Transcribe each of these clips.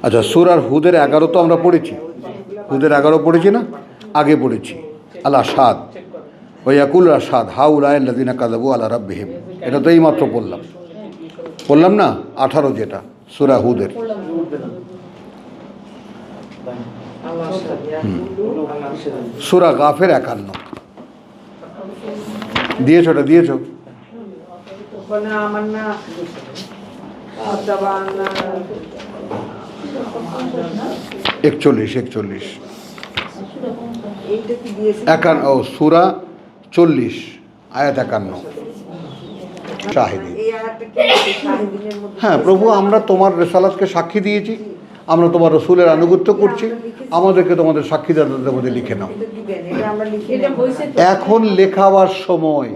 আচ্ছা, সূরা হুদের 11 তো আমরা পড়েছি, হুদের 11 পড়েছি না, আগে পড়েছি আল আসাদ ওয়াকুল আসাদ হাউলাই আল্লাযিনা কাযাবু আলা রাব্বিহিম, এটা তো এইমাত্র বললাম না, 18 যেটা সূরা হুদের। সূরা গাফের 51 দিয়েছো, ওটা দিয়েছো। 41 সূরা 40 আয়াত 51 শাহিদি। হ্যাঁ প্রভু, আমরা তোমার রিসালাতকে সাক্ষী দিয়েছি, আমরা তোমার রাসূলের আনুগত্য করছি, আমাদেরকে তোমাদের সাক্ষীদাতাদের মধ্যে লিখে নাও। এখন লেখাবার সময়।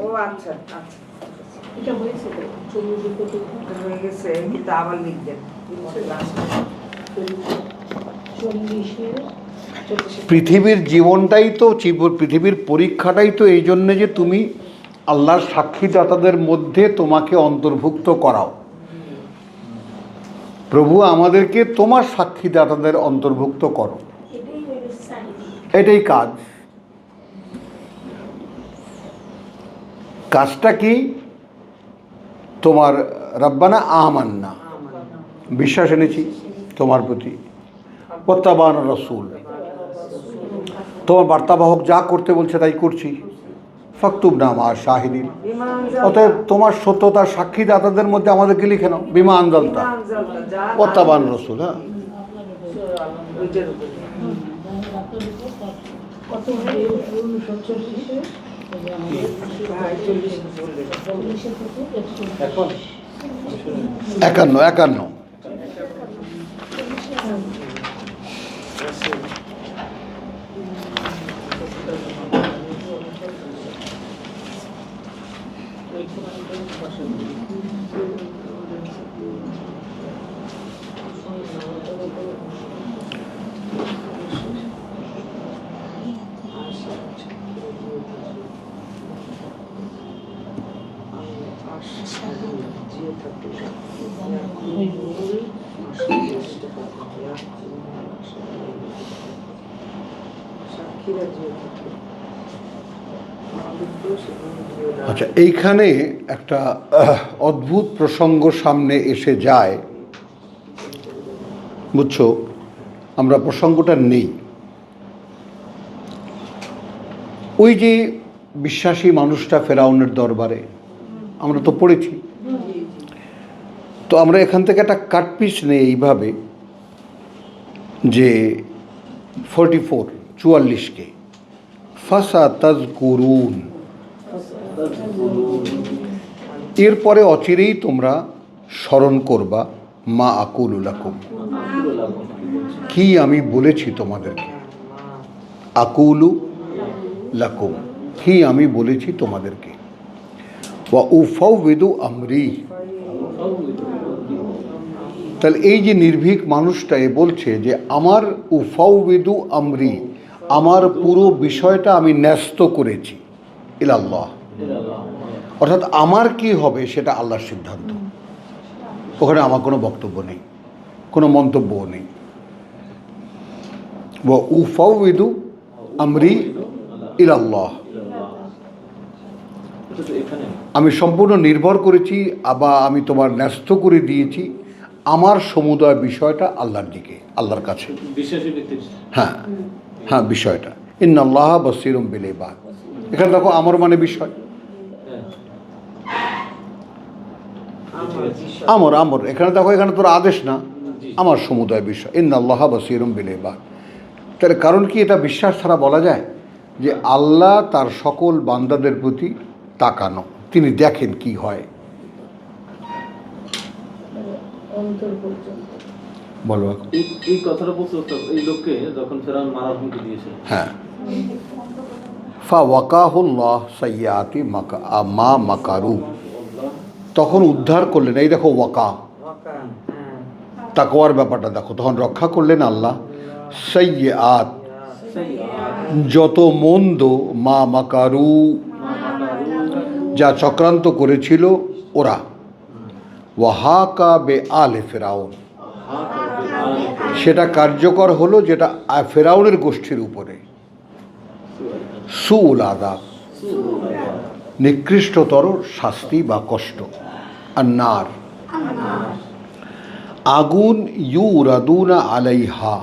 পৃথিবীর জীবনটাই তো, পৃথিবীর পরীক্ষাটাই তো এই জন্যে যে তুমি আল্লাহর সাক্ষীদাতাদের মধ্যে তোমাকে অন্তর্ভুক্ত করাও। প্রভু আমাদেরকে তোমার সাক্ষীদাতাদের অন্তর্ভুক্ত করো, এটাই কাজ। কাজটা কি? তোমার রব্বানা আমান্না, বিশ্বাস এনেছি তোমার প্রতি, ওয়াত্তাবা'না রাসূল, তোমার বার্তাবাহক যা করতে বলছে তাই করছি, ফাকতুবনা মা শাহিদিন, অতএব তোমার সত্যতার সাক্ষীদাতাদের মধ্যে আমাদেরকে লিখে নাও। বিমা আনজালতা ওয়াত্তাবা'না রাসূল। হ্যাঁ, একান্ন আচ্ছা, এইখানে একটা অদ্ভুত প্রসঙ্গ সামনে এসে যায়, বুঝছো? আমরা প্রসঙ্গটা নেই। ওই যে বিশ্বাসী মানুষটা ফেরাউনের দরবারে, আমরা তো পড়েছি, তো আমরা এখান থেকে একটা কাটপিস নেই এইভাবে যে 44কে ফাসাতাযকুরুন, এরপরে অচিরেই তোমরা স্মরণ করবা মা আকুলু লাকুম, কি আমি বলেছি তোমাদেরকে, আকুলু লাকুম, কি আমি বলেছি তোমাদেরকে, ওয়া উফাউযিদু আমরি। তাহলে এই যে নির্ভীক মানুষটা এ বলছে যে আমার উফাউযিদু আমরি, আমার পুরো বিষয়টা আমি ন্যস্ত করেছি ইলাল্লাহ, অর্থাৎ আমার কি হবে সেটা আল্লাহর সিদ্ধান্ত, ওখানে আমার কোনো বক্তব্য নেই, কোনো মন্তব্যও নেই। ওয়া উফাউযিদু আমরি ইলাল্লাহ, আমি সম্পূর্ণ নির্ভর করেছি, আবার আমি তোমার ন্যস্ত করে দিয়েছি আমার সমুদয় বিষয়টা আল্লাহর দিকে, আল্লাহর কাছে। হ্যাঁ হ্যাঁ, বিষয়টা ইন্নাল্লাহা বাসীরুম বিল ইবাদ, এখানে দেখো আমর মানে বিষয়, আমর এখানে দেখো, এখানে তোর আদেশ না, আমার সমুদয় বিষয়, ইন্নাল্লাহা বাসীরুম বিল ইবাদ। তাহলে কারণ কি? এটা বিশ্বাস ছাড়া বলা যায় যে আল্লাহ তার সকল বান্দাদের প্রতি তাকানো, তিনি দেখেন কি হয়। বলো, এই কথাটা বলতে এই লোককে যখন ফেরাউন মারার হুমকি দিয়েছে, হ্যাঁ, ফাওয়াকাহুল্লাহ সাইয়্যাতি মা মাকারু, তখন উদ্ধার করলেন। এই দেখো ওয়াকা, তাকওয়ার ব্যাপারটা দেখো, তখন রক্ষা করলেন আল্লাহ সাইয়্যাত, যত মন্দ, মা মাকারু, যা চক্রান্ত করেছিল, ওরা, ওয়াহাকা বে আলে ফেরাউন, সেটা কার্যকর হলো যেটা ফেরাউনের গোষ্ঠীর উপরে, সুউল আযাব, নিকৃষ্টতর শাস্তি বা কষ্ট। আর নার, আগুন, ইউরাদুনা আলাইহা,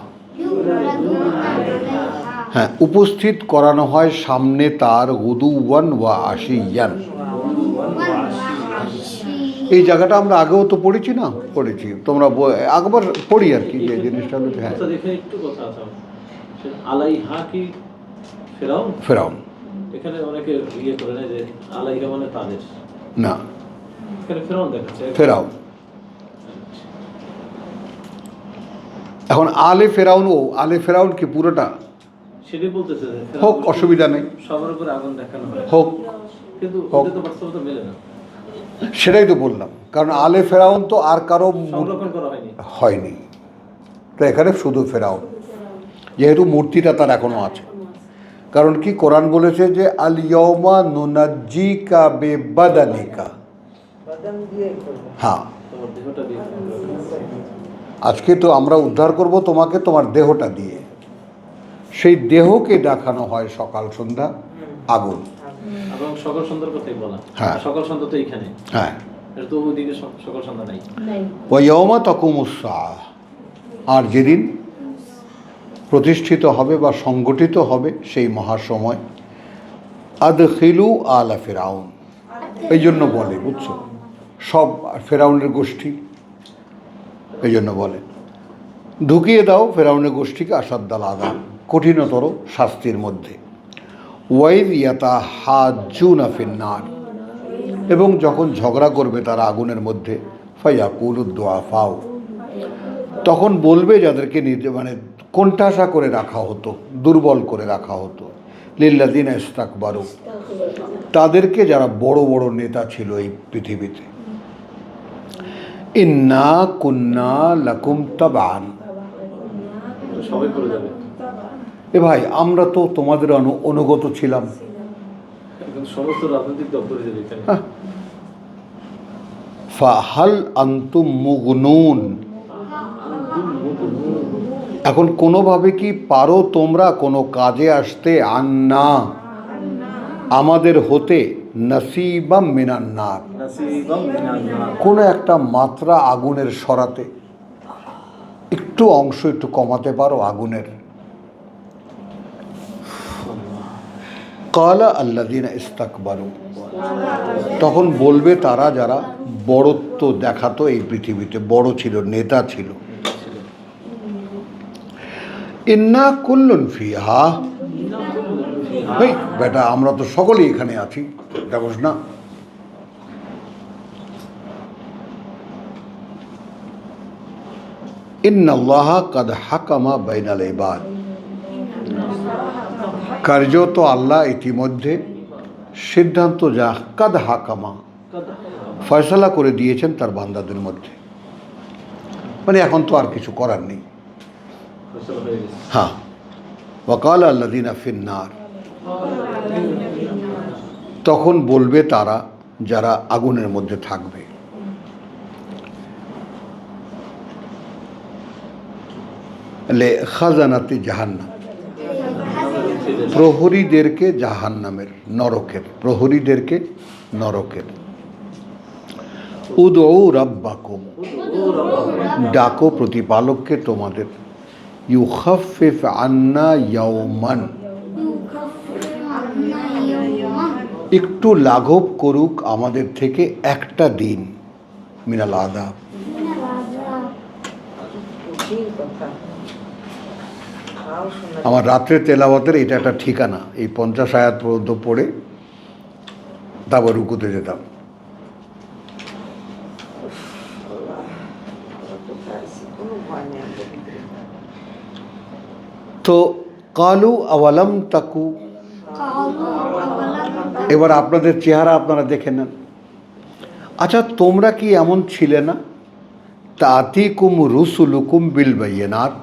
হ্যাঁ, উপস্থিত করানো হয় সামনে তার, গুদুওয়ান ওয়া আশিয়ান। এই জায়গাটা আমরা আগেও তো পড়েছি না, পড়েছি, তোমরা একবার পড়ি আর কি, যে জিনিসটা হলো, হ্যাঁ, একটু কথা আছে আলাইহা কি ফেরাউন? ফেরাউন এখানে অনেকে ইয়ে করে নেয় যে আলাইহা মানে তাদের, না, এখানে ফেরাউন দেখাচ্ছে, ফেরাউন। এখন আলে ফেরাউন, ও আলে ফেরাউন কি পুরোটা সেটাই বলতেছে যে হোক, অসুবিধা নেই, সবার উপরে আগুন দেখানো হয়, হোক, কিন্তু হোক। ওদের তো বাস্তবতা মেলে না, সেটাই তো বললাম, কারণ আলে ফেরাউন তো আর কারো সংরক্ষণ করা হয়নি। হয়নি, তো এখানে শুধু ফেরাউন, যেহেতু মূর্তিটা তার এখনো আছে। কারণ কি, কোরআন বলেছে যে আল ইয়াউমা নুনাজ্জিকা বিবাদানিকা, হ্যাঁ, তোমার দেহটা দিয়ে আজকে তো আমরা উদ্ধার করব তোমাকে তোমার দেহটা দিয়ে। সেই দেহকে দেখানো হয় সকাল সন্ধ্যা আগুন, এবং সকাল সন্ধ্যার কথাই বলা, হ্যাঁ। সকাল সন্ধ্যা তো এইখানে, হ্যাঁ, এটা তো ওইদিকে সকাল সন্ধ্যা নাই। ওয়া ইয়াউমা তাকুমুস সাআহ, আর যেদিন প্রতিষ্ঠিত হবে বা সংগঠিত হবে সেই মহাসময়, আদখিলু আলা ফেরাউন, এই জন্য বলে, বুঝছো, সব ফেরাউনের গোষ্ঠী, এই জন্য বলে ঢুকিয়ে দাও ফেরাউনের গোষ্ঠীকে আসাদ্দাল আযাব, কঠিনতর শাস্তির মধ্যে। ওয়াইদ ইয়াতাহাজ্জুনা ফিন্নার, এবং যখন ঝগড়া করবে তারা আগুনের মধ্যে, ফায়াকুলুদ দুআফাউ, তখন বলবে যাদেরকে মানে কোণঠাসা করে রাখা হতো, দুর্বল করে রাখা হতো, লিল্লাযিনা ইসতাকবারু, তাদেরকে যারা বড় বড় নেতা ছিল এই পৃথিবীতে, ইন্না কুন্না লাকুম তাবান, সবাই করে যাবে, এ ভাই আমরা তো তোমাদের অনুগত ছিলাম, এখন সমস্ত রাজনৈতিক দল করে যাবে এখানে। ফাহাল আনতুম মুগনুন, এখন কোনোভাবে কি পারো তোমরা কোনো কাজে আসতে, আন্না, আমাদের হতে, নসিবাম মিনান নার, নাসিবাম মিনান নার, কোনো একটা মাত্রা আগুনের সরাতে, একটু অংশ একটু কমাতে পারো আগুনের। কালা আল্লাযিনা ইসতাকবারু, তখন বলবে তারা যারা বড়ত্ব দেখাতো এই পৃথিবীতে, বড় ছিল, নেতা ছিল, ইন্না কুল্লুন ফিহা, এই বেটা আমরা তো সকলেই এখানে আছি, দেখোস না, ইন্নাল্লাহা কাদ হাকামা বাইনাল ইবাদ, কার্যত আল্লাহ ইতিমধ্যে সিদ্ধান্ত যা কাদ হাকামা, ফয়সালা করে দিয়েছেন তার বান্দাদের মধ্যে, মানে এখন তো আর কিছু করার নেই। ফয়সালা হয়ে গেছে। হ্যাঁ, ওয়াকাল আল্লাযিনা ফিন্নার, তখন বলবে তারা যারা আগুনের মধ্যে থাকবে, লে খাজানাতি জাহান্নাম, প্রহরীদেরকে জাহান্নামের, নরকের প্রহরীদেরকে, নরকের, উদউ রাব্বাকুম, ডাকো প্রতিপালককে তোমাদের, ইউখাফফিফ আন্না ইয়াওমান, একটু লাঘব করুক আমাদের থেকে একটা দিন, মিনাল আযাব, আমার রাত্রে তেলাওয়াতের এটা একটা ঠিকানা, এই 50 আয়াত পর্যন্ত পড়ে তারপর রুকুতে যেতাম। তো কালু আওয়ালাম তাকু, এবার আপনাদের চেহারা আপনারা দেখে নেন, আচ্ছা তোমরা কি এমন ছিলে না, তাতিকুম রুসুলুকুম বিল বাইয়িনাত,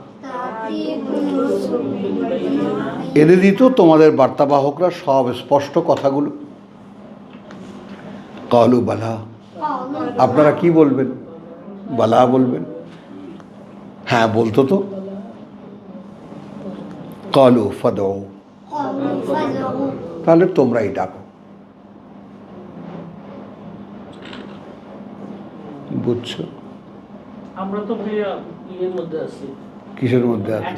এনে দিত তোমাদের বার্তাবাহকরা সব স্পষ্ট কথাগুলো, কালু বালা, আপনারা কি বলবেন? বালা বলবেন? হ্যাঁ বলতো তো। ক্বালু ফাদউ, তাহলে তোমরাই ডাকো। বুঝছো? আমরা তো ভাইয়া ইয়ের মধ্যে আছি। কিসের মধ্যে আছে?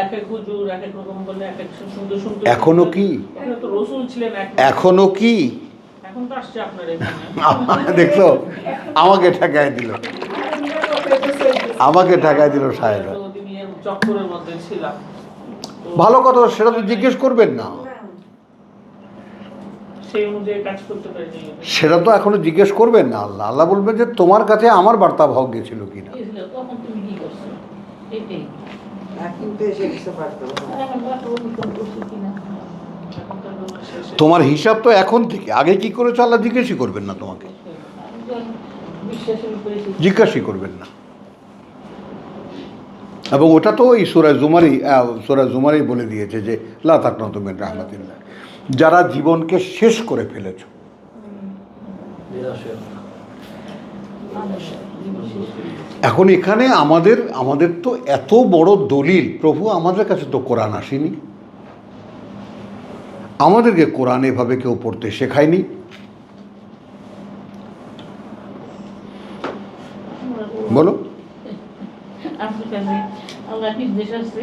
এক এক হুজুর এক এক রকম বলে এক এক সুন্দর সুন্দর। এখনো কি? আপনারা তো রাসূল ছিলেন এখনো কি? এখন তো আসছে আপনার এখানে। দেখছো, আমাকে ঠেকায় দিল, আমাকে ঠেকায় দিল সাহেব। ওদিন এর চক্করের মধ্যে ছিলাম। ভালো কথা, সেটা তো জিজ্ঞেস করবেন না, সেই অনুযায়ী কাজ করতে পারিনি। সেটা তো এখনো জিজ্ঞেস করবেন না। আল্লাহ আল্লাহ বলবেন যে তোমার কাছে আমার বার্তা ভাগ গেছিল কিনা। তখন তুমি কি করছো? এটাই। এখন তো এসে কিছু পারতো না। এখন বাকি অনুকরণ করছো কিনা? এখন তো আমার শেষে। তোমার হিসাব তো এখন থেকে, আগে কি করেছো আল্লাহ জিজ্ঞেসই করবেন না তোমাকে, বিশ্বাসের উপরে জিজ্ঞাসই করবেন না। এবং ওটা তো এই সূরা জুমারই বলে দিয়েছে যে লা তাকনাতু মিন রাহমাতিল্লাহ, যারা জীবনকে শেষ করে ফেলেছো। এখন এখানে আমাদের তো এত বড় দলিল, প্রভু আমাদের কাছে তো কোরআন আসেনি, আমাদেরকে কোরআন এভাবে কেউ পড়তে শেখায়নি। বলো আপনার কাছে আল্লাহ নির্দেশ আছে।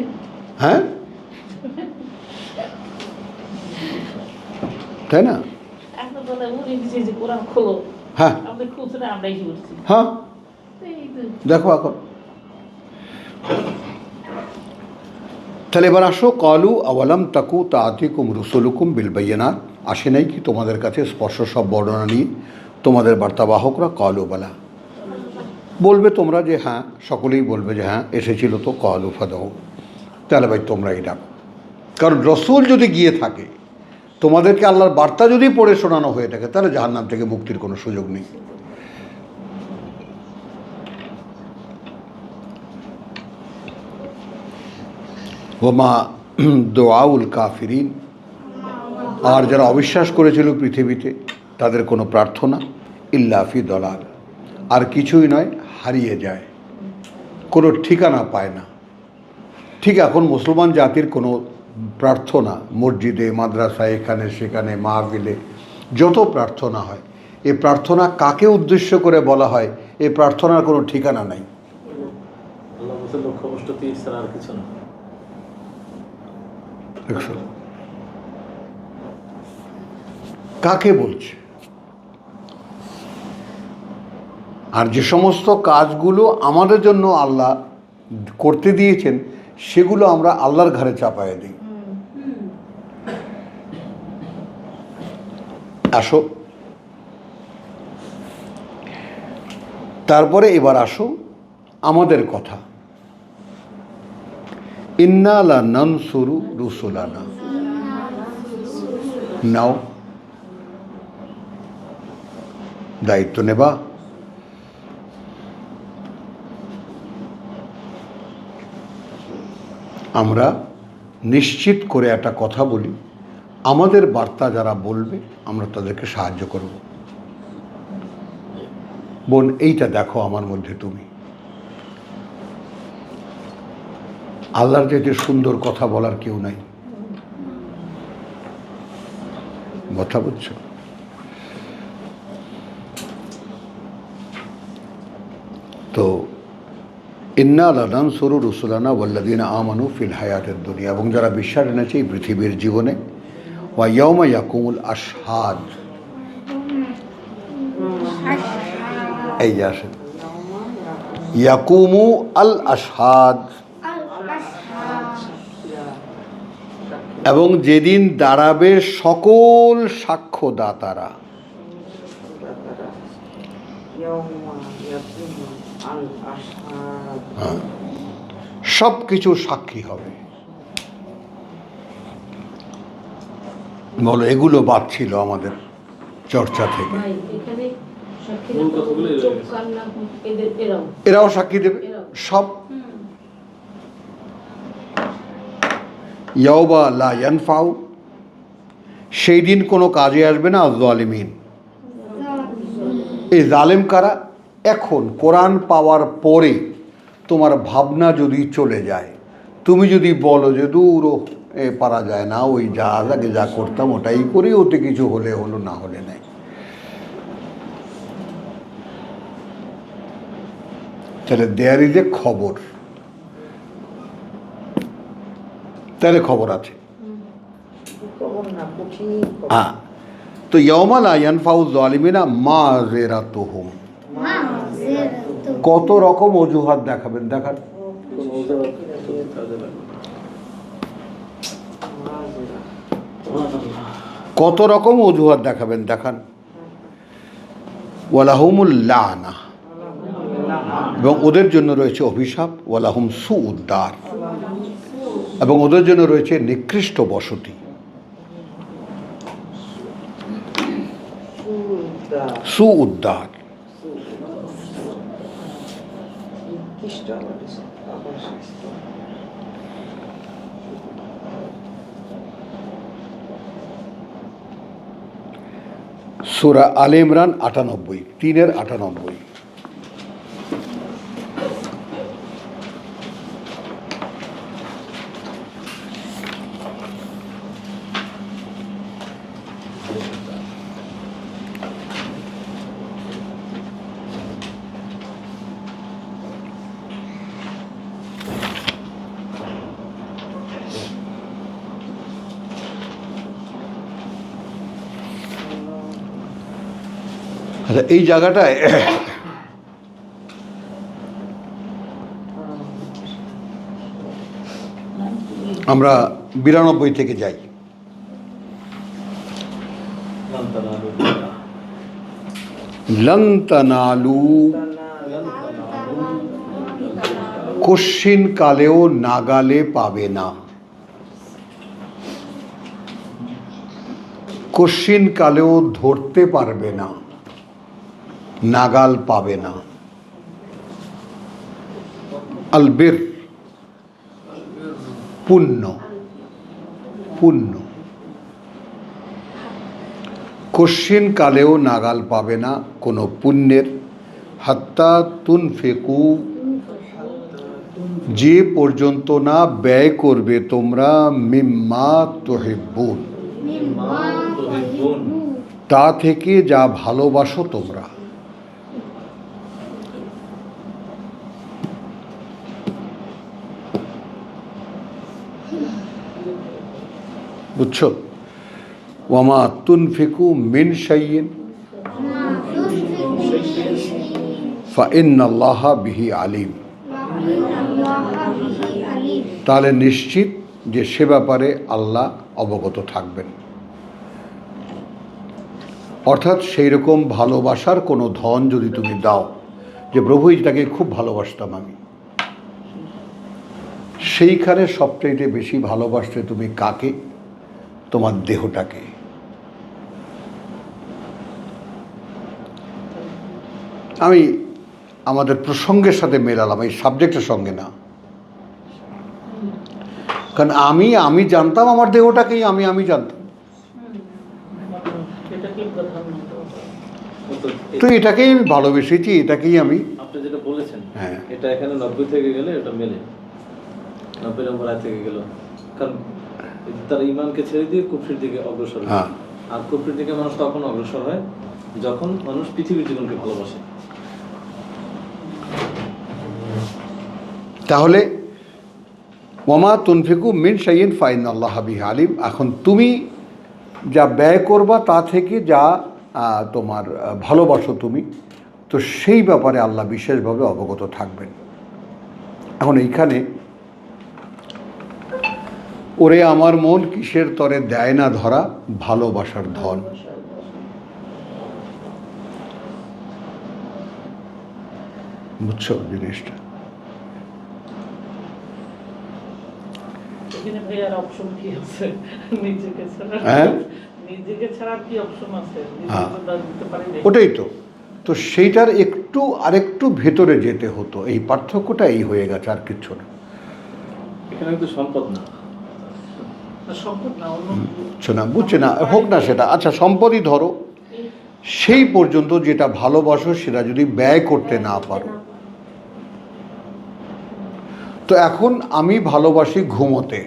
হ্যাঁ, তাই না? আপনার বলে উনি দিছে যে কোরআন খোলো, হ্যাঁ আপনি খুলছেন আমরাই কি করছি। হ্যাঁ, এই তো দেখো এখন। তাহলে এবার আসো, ক্বালু আওয়ালাম তাকু তাআতিকুম রুসুলুকুম বিল বায়িনাত, আসে নাই কি তোমাদের কাছে স্পষ্ট সব বর্ণনা নিয়ে তোমাদের বার্তাবাহকরা? ক্বালু বালা, বলবে তোমরা যে হ্যাঁ, সকলেই বলবে যে হ্যাঁ এসেছিল তো। ক্বালু ফাদউ, তাহলে ভাই তোমরাই ডাকো। কারণ রসুল যদি গিয়ে থাকে, তোমাদেরকে আল্লাহর বার্তা যদি পড়ে শোনানো হয়ে থাকে, তাহলে জাহান্নাম থেকে মুক্তির কোনো সুযোগ নেই। ওমা দুআউল কাফিরিন, আর যারা অবিশ্বাস করেছিল পৃথিবীতে, তাদের কোনো প্রার্থনা ইল্লা ফি দলাল, আর কিছুই নয়, হারিয়ে যায়, কোনো ঠিকানা পায় না। ঠিক এখন মুসলমান জাতির কোনো প্রার্থনা, মসজিদে, মাদ্রাসায়, এখানে সেখানে, মাহফিলে যত প্রার্থনা হয়, এই প্রার্থনা কাকে উদ্দেশ্য করে বলা হয়, এই প্রার্থনার কোনো ঠিকানা নাই। আল্লাহ বলছে লক্ষ্য কষ্ট তীর ছাড়া আর কিছু না। দেখছো? কাকে বলছে? আর যে সমস্ত কাজগুলো আমাদের জন্য আল্লাহ করতে দিয়েছেন, সেগুলো আমরা আল্লাহর ঘাড়ে চাপায় দিই। আসো, তারপরে এবার আসো আমাদের কথা। ইন্না লা নানসুরু রুসুলানা, নাও দায়িত্ব নেবা। আমরা নিশ্চিত করে একটা কথা বলি, আমাদের বার্তা যারা বলবে আমরা তাদেরকে সাহায্য করব। বোন, এইটা দেখো আমার মধ্যে তুমি। আল্লাহর চাইতে সুন্দর কথা বলার কেউ নাই। কথা বুঝছো? তো ইন্না লানানসুরু রুসুলানা ওয়াল্লাযীনা আমানু ফিল হায়াতিদ দুনিয়া, এবং যারা বিশ্বাস এনেছে এই পৃথিবীর জীবনে, ওয়া ইয়াউমা ইয়াকুমুল আশহাদ, এই যে আসেন, ইয়াকুমু আল আশহাদ, এবং যেদিন দাঁড়াবে সকল সাক্ষ্যদাতারা। হ্যাঁ, সব কিছু সাক্ষী হবে। বলো, এগুলো বাদ ছিল আমাদের চর্চা থেকে। মূল কথাগুলোই রয়ে গেছে। এরাও সাক্ষী দেবে সব। ইয়াউবা লা ইয়ানফাউ, সেই দিন কোনো কাজে আসবে না আয-যালিমিন, এই জালেম কারা? এখন কোরআন পাওয়ার পরে তোমার ভাবনা যদি চলে যায়, তুমি যদি বলো যে দূর এ পারা যায় না, ওই যা আগে যা করতাম ওটাই করি, ওতে কিছু হলে হলো, না হলে নাই, তাহলে দেয়ার ইজ এ খবর, তাহলে খবর আছে। খবর না, কঠিন খবর। হ্যাঁ, তো ইয়মা লা ইয়ানফাউ যালিমিনা মাযিরাতুহুম, কত রকম অজুহাত দেখাবেন, দেখান। কোনো অজুহাত কাজে লাগে না। কত রকম অজুহাত দেখাবেন, দেখান। ওয়ালাহুমুল লানা, এবং ওদের জন্য রয়েছে অভিশাপ। ওয়ালাহুম সুউদ্দার, এবং ওদের জন্য রয়েছে নিকৃষ্ট বসতি। সুউদ্দার, নিকৃষ্ট অবশিষ্ট। সূরা আলে ইমরান ৯৮, ৩-৯৮। আচ্ছা, এই জায়গাটায় আমরা ৯২ থেকে যাই। লন তানালু, কশ্চিন কালেও নাগালে পাবে না, কশ্চিন কালেও ধরতে পারবে না, নাগাল পাবে না। আলবির, পুণ্য, পুণ্য, কশ্চিন কালেও নাগাল পাবে না কোনো পুণ্যের। হাত্তা তুনফিকু, যে পর্যন্ত না ব্যয় করবে তোমরা, মিম্মা তুহিব্বুন, তা থেকে যা ভালোবাসো তোমরা। বুঝছো? ওয়ামা তুনফিকু মিন শাইইন ফাইন্নাল্লাহা বিহি আলিম, তাহলে নিশ্চিত যে সে ব্যাপারে আল্লাহ অবগত থাকবেন। অর্থাৎ সেই রকম ভালোবাসার কোনো ধন যদি তুমি দাও, যে প্রভু এটাকে খুব ভালোবাসতাম আমি, সেইখানে সবচাইতে বেশি ভালোবাসতে তুমি কাকে? তোমার দেহটাকে। আমি আমাদের প্রসঙ্গের সাথে মেলালাম, এই সাবজেক্টের সঙ্গে না। কারণ আমি জানতাম আমার দেহটাকেই, আমি জানতাম, এটাকেই প্রাধান্য তো এটাকেই আমি ভালোবেসেছি, এটাকেই আমি। আপনি যেটা বলেছেন, হ্যাঁ, এটা এখানে ৯০ থেকে গেলে এটা মেলে, ৯০ নম্বর আয় থেকে গেল। কারণ তারা ইমানকে ছেড়ে দিয়ে কুফরির দিকে অগ্রসর হয়। হ্যাঁ, আর কুফরির দিকে মানুষ তখন অগ্রসর হয় যখন মানুষ পৃথিবীর জীবনকে ভালোবাসে। তাহলে ওয়ামা তুনফিকু মিন শাইইন ফাইন্নাল্লাহা বিহি আলিম, এখন তুমি যা ব্যয় করবা তা থেকে যা তোমার ভালোবাসো তুমি, তো সেই ব্যাপারে আল্লাহ বিশেষভাবে অবগত থাকবেন। এখন এইখানে ওরে আমার মন কিসের তরে দেয় না ধরা, ভালোবাসার ধন। বুঝছো জিনিসটা? এখানে ভাইয়ার অপশন কি আছে? নিজেকে ছাড়া, হ্যাঁ, নিজেকে ছাড়া কি অপশন আছে? হ্যাঁ, নিজেকে দান দিতে পারি না। ওটাই তো। তো সেইটার আরেকটু ভেতরে যেতে হতো। এই পার্থক্যটা এই হয়ে গেছে, আর কিচ্ছু না। এখানে কিন্তু সম্পদ না, সম্পদ না, অন্য বুঝছে না, হোক না সেটা। আচ্ছা, সম্পদই ধরো, সেই পর্যন্ত যেটা ভালোবাসো সেটা যদি ব্যয় করতে না পারো। তো এখন আমি ভালোবাসি ঘুমোতে,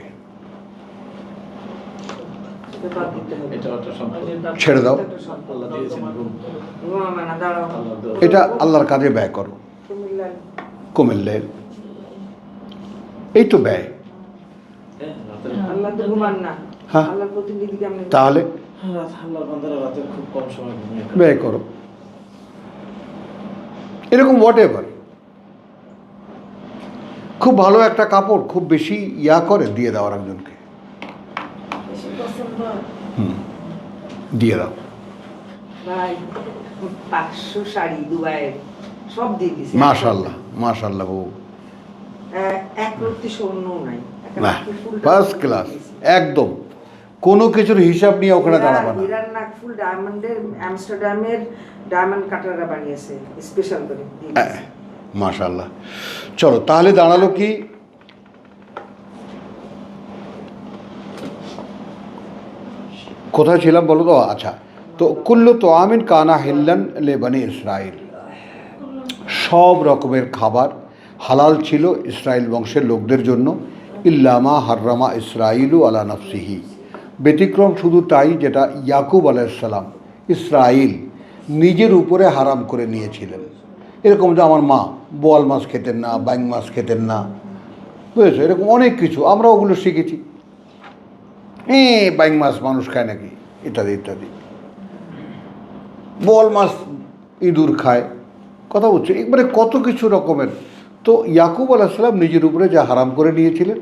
এটা বাদ দিতে হবে। এটা একটা সম্পদ ছেড়ে দাও, এটা সম্পদ। আল্লাহ দিয়েছেন ঘুম। ঘুমাবে না, দাঁড়াও। আল্লাহ দেওয়া। এটা আল্লাহর কাজে ব্যয় করো। কুমিল্লার কুমিল্লের এই তো ব্যয়। হ্যাঁ, রাতের আল্লাহ তো ঘুমান না। হ্যাঁ। আল্লাহর প্রতিনিধি কেমনে? তাহলে আল্লাহর বান্দারা রাতের খুব কম সময় ঘুমিয়ে কাটায়। ব্যয় করো, এরকম হোয়াট এভার। খুব ভালো একটা কাপড় খুব বেশি করে দিয়ে দাও একজনকে, বেশি পছন্দ। দিয়ে দাও। ভাই 500 শাড়ি দুবাইয়ের সব দিয়ে দিছে। মাশাআল্লাহ মাশাআল্লাহ বউ, এক রত্তি স্বর্ণও নাই। একটা না নাকফুল ফুলটা ফার্স্ট দিয়ে ক্লাস, দিছে। একদম কোনো কিছুর হিসাব নিয়ে ওখানে দাঁড়াবে না। হীরার নাকফুল ডায়মন্ডের আমস্টারডামের ডায়মন্ড কাটাররা বানিয়েছে স্পেশাল করে দিয়ে দিছে। মাশাআল্লাহ। চলো তাহলে দাঁড়ালো কি, কোথায় ছিলাম বলো তো? আচ্ছা, তো কুল্লু তো আমিন কানা হিল্লান লে বনি ইসরাইল, সব রকমের খাবার হালাল ছিল ইসরাইল বংশের লোকদের জন্য, ইল্লামা হাররামা ইসরাইলু আলা নফসিহি, ব্যতিক্রম শুধু তাই যেটা ইয়াকুব আলাইসাল্লাম ইসরাইল নিজের উপরে হারাম করে নিয়েছিলেন। এরকম যে আমার মা বোয়াল মাছ খেতেন না, বাইং মাছ খেতেন না, বুঝেছো? এরকম অনেক কিছু আমরা ওগুলো শিখেছি। বাইং মাছ মানুষ খায় নাকি, ইত্যাদি ইত্যাদি। বোয়াল মাছ ইঁদুর খায়, কথা বলছে একবারে কত কিছু রকমের। তো ইয়াকুব আলাইসাল্লাম নিজের উপরে যা হারাম করে নিয়েছিলেন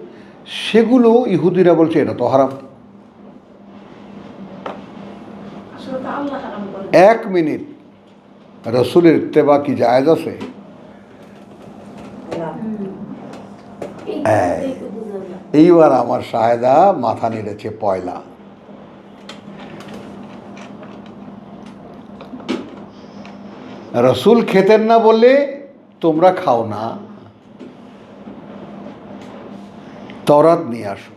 সেগুলো ইহুদিরা বলছে এটা তো হারাম। আসলে তো আল্লাহ হারাম করে। 1 মিনিট রসুলের ইত্তেবা কি জায়েজ আছে? এই তো বুঝলাম না। এইবার আমার শাহেদা মাথা নেড়েছে পয়লা। রসুল খেতেন না বলে তোমরা খাও না, তওরাত নিয়ে আসো।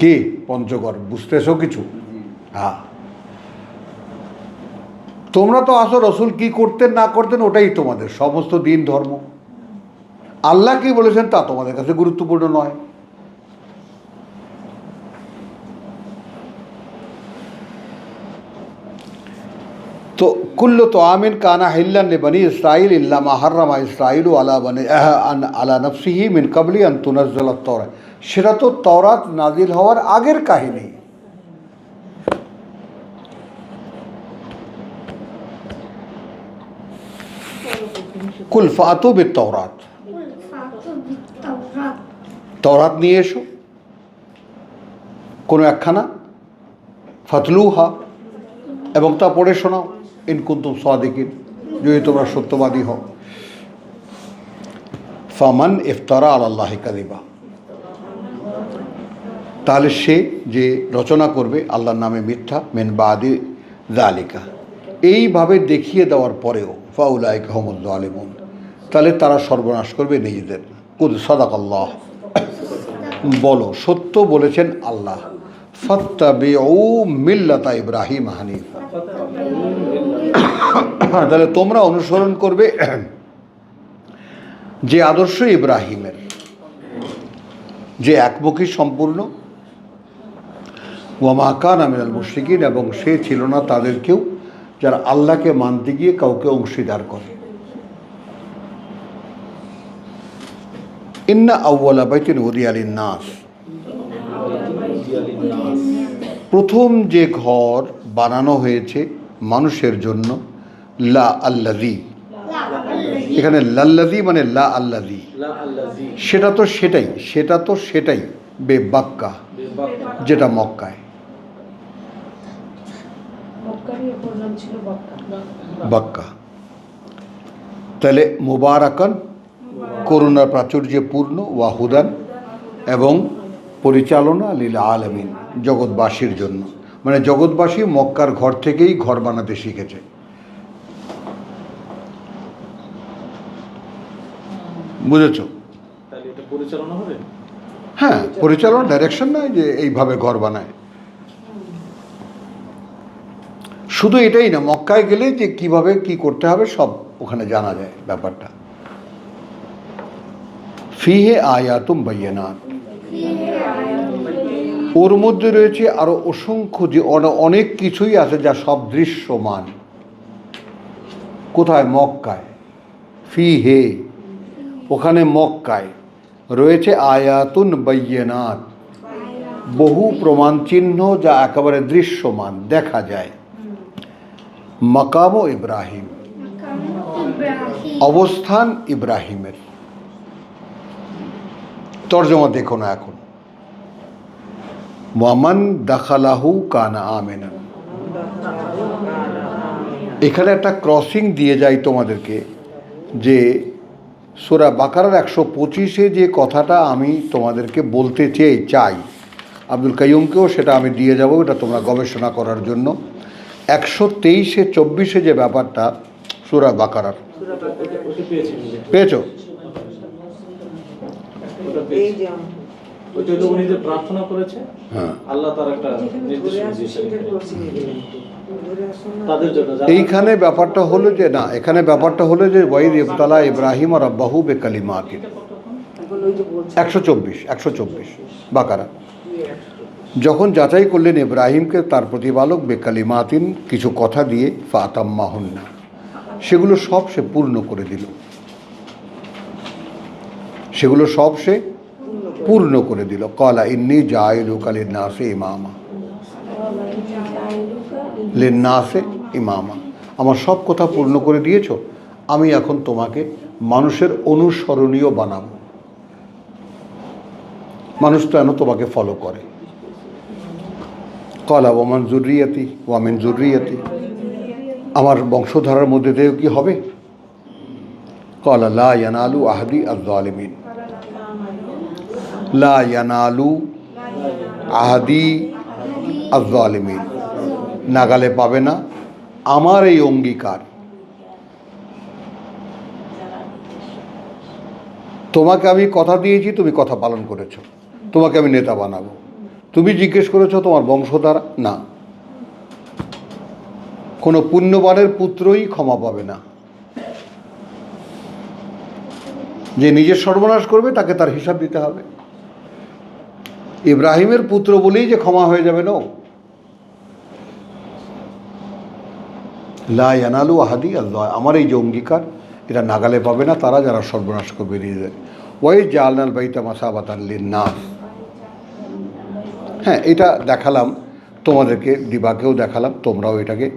কি পঞ্চগড় বুঝতেছো কিছু? হ্যাঁ, তোমরা তো আসো রসুল কি করতেন না করতেন ওটাই তোমাদের সমস্ত দিন ধর্ম। আল্লাহ কি বলেছেন তা তোমাদের কাছে গুরুত্বপূর্ণ নয়। তো কুল্লু তো আমিন কানা হিল্লান বনি ইসরাইল ইল্লামা হাররামা ইসরাইলু আলা বনি আলা নফসিহি মিন কাবলি আন তুনাজ্জাল আত-তাওরাত, সেটা তো তাওরাত নাজিল হওয়ার আগের কাহিনী। কুল ফাতু বিত-তাওরাত, তাওরাত নিয়ে এসো কোনো একখানা, ফাতলুহা, এবং তা পড়ে শোনাও, ইন কুনতুম সাদিকিন, যদি তোমরা সত্যবাদী হও। ফামান ইফতারা আলাল্লাহি কাযিবা, তাহলে সে যে রচনা করবে আল্লাহর নামে মিথ্যা, মিন বাদি যালিকা, এইভাবে দেখিয়ে দেওয়ার পরেও, ফাউলাইকা হুমুজ জালিমুন, তাহলে তারা সর্বনাশ করবে নিজেদের। কুল সাদাকাল্লাহ, বলো সত্য বলেছেন আল্লাহ। ফাত্তাবিউ মিল্লাতা ইব্রাহিম হানিফা, তাহলে তোমরা অনুসরণ করবে যে আদর্শ ইব্রাহিমের, যে একমুখী সম্পূর্ণ, ওয়া মা কানা মিনাল মুশরিকিন, এবং সে ছিল না তাদের কেউ যারা আল্লাহকে মানতে গিয়ে কাউকে অংশীদার করে। ইন্না আউওয়ালা বাইতিন উদিয়া লিন-নাস, প্রথম যে ঘর বানানো হয়েছে মানুষের জন্য, লা আল্লাযী, এখানে লাল্লাযী মানে লা আল্লাযী, লা আল্লাযী, সেটা তো সেটাই বেবাক্কা, যেটা মক্কায়। মক্কারই অপর নাম ছিল বক্কা। বাক্কা, তাহলে মুবারাকান, করুণার প্রাচুর্যে পূর্ণ, ওয়াহুদান, এবং পরিচালনা লিল আলামিন, জগৎবাসীর জন্য। মানে জগৎবাসী মক্কার ঘর থেকেই ঘর বানাতে শিখেছে। বুঝেছ? তাহলে এটা পরিচালনা হবে। হ্যাঁ, পরিচালনা, ডাইরেকশন নয় যে এইভাবে ঘর বানায়। শুধু এটাই না, মক্কায় গেলে যে কিভাবে কি করতে হবে সব ওখানে জানা যায় ব্যাপারটা। ফিহে আয়াতুম বাইয়িনাত, ওর মধ্যে রয়েছে আরো অসংখ্য যে অনেক কিছুই আছে যা সব দৃশ্যমান। কোথায়? মক্কায়। ফিহে, ওখানে মক্কায় রয়েছে আয়াতুন বাইয়িনাত, বহু প্রমাণ চিহ্ন যা একেবারে দৃশ্যমান, দেখা যায়। মাকাম ইব্রাহিম, অবস্থান ইব্রাহিমের। তর্জমা দেখো না এখন। ওয়ামান দাখালাহু কানা আমিনান, এখানে একটা ক্রসিং দিয়ে যাই তোমাদেরকে, যে সূরা বাকারার 125-এ যে কথাটা আমি তোমাদেরকে বলতে চাই, আব্দুল কাইয়ুমকেও সেটা আমি দিয়ে যাব, এটা তোমরা গবেষণা করার জন্য। 123-24 যে ব্যাপারটা সূরা বাকারার, পেয়েছো? এই যে ওইটা তো উনি যে প্রার্থনা করেছে, হ্যাঁ, আল্লাহ তার একটা নির্দেশ দিয়েছেন তাদের জন্য। এইখানে ব্যাপারটা হলো যে না, এখানে ব্যাপারটা হলো যে ওয়াইদ ইবতালা ইব্রাহিম রাব্বাহু বিকালিমাতিন, এখন ওই যে বলছে 124 বাকারা। যখন যাচাই করলেন ইব্রাহিমকে তার প্রতিপালক বেকালিমাতিন, কিছু কথা দিয়ে, ফাতাম্মাহুন্না, সেগুলো সব সে পূর্ণ করে দিল, সেগুলো সব সে পূর্ণ করে দিল। ক্বালা ইন্নী জাইলুকা লিন্নাসি ইমামা, লিন্নাসি ইমামা, আমার সব কথা পূর্ণ করে দিয়েছ, আমি এখন তোমাকে মানুষের অনুসরণীয় বানাবো। মানুষ তো যেন তোমাকে ফলো করে। ক্বালা ওয়ামান যুররিয়াতি ওয়া মিন যুররিয়াতি, আমার বংশধারার মধ্যে দিয়েও কি হবে? ক্বালা লা ইয়ানালু আহদি আয-যালিমিন, লা ইয়ানালু আহদি আয-যালিমিন, নাগালে পাবে না আমার এই অঙ্গীকার। তোমাকে আমি কথা দিয়েছি, তুমি কথা পালন করেছো, তোমাকে আমি নেতা বানাবো। তুমি জিজ্ঞেস করেছো তোমার বংশধারা, না, কোনো পুণ্যবানের পুত্রই ক্ষমা পাবে না। যে নিজের সর্বনাশ করবে তাকে তার হিসাব দিতে হবে। ইব্রাহিমের পুত্র বলেই যে ক্ষমা হয়ে যাবে না। লা ইয়ানালু আহাদি আল্লাহ, আমার এই যে অঙ্গীকার, এটা নাগালে পাবে না তারা যারা সর্বনাশ করবে নিজেদের। ওয়াই জাআলনাল বাইতা মাসাবাতান লিন্নাস, হ্যাঁ, এটা দেখালাম তোমাদেরকে, দিবাকেও দেখালাম, তোমরাও এটাকে।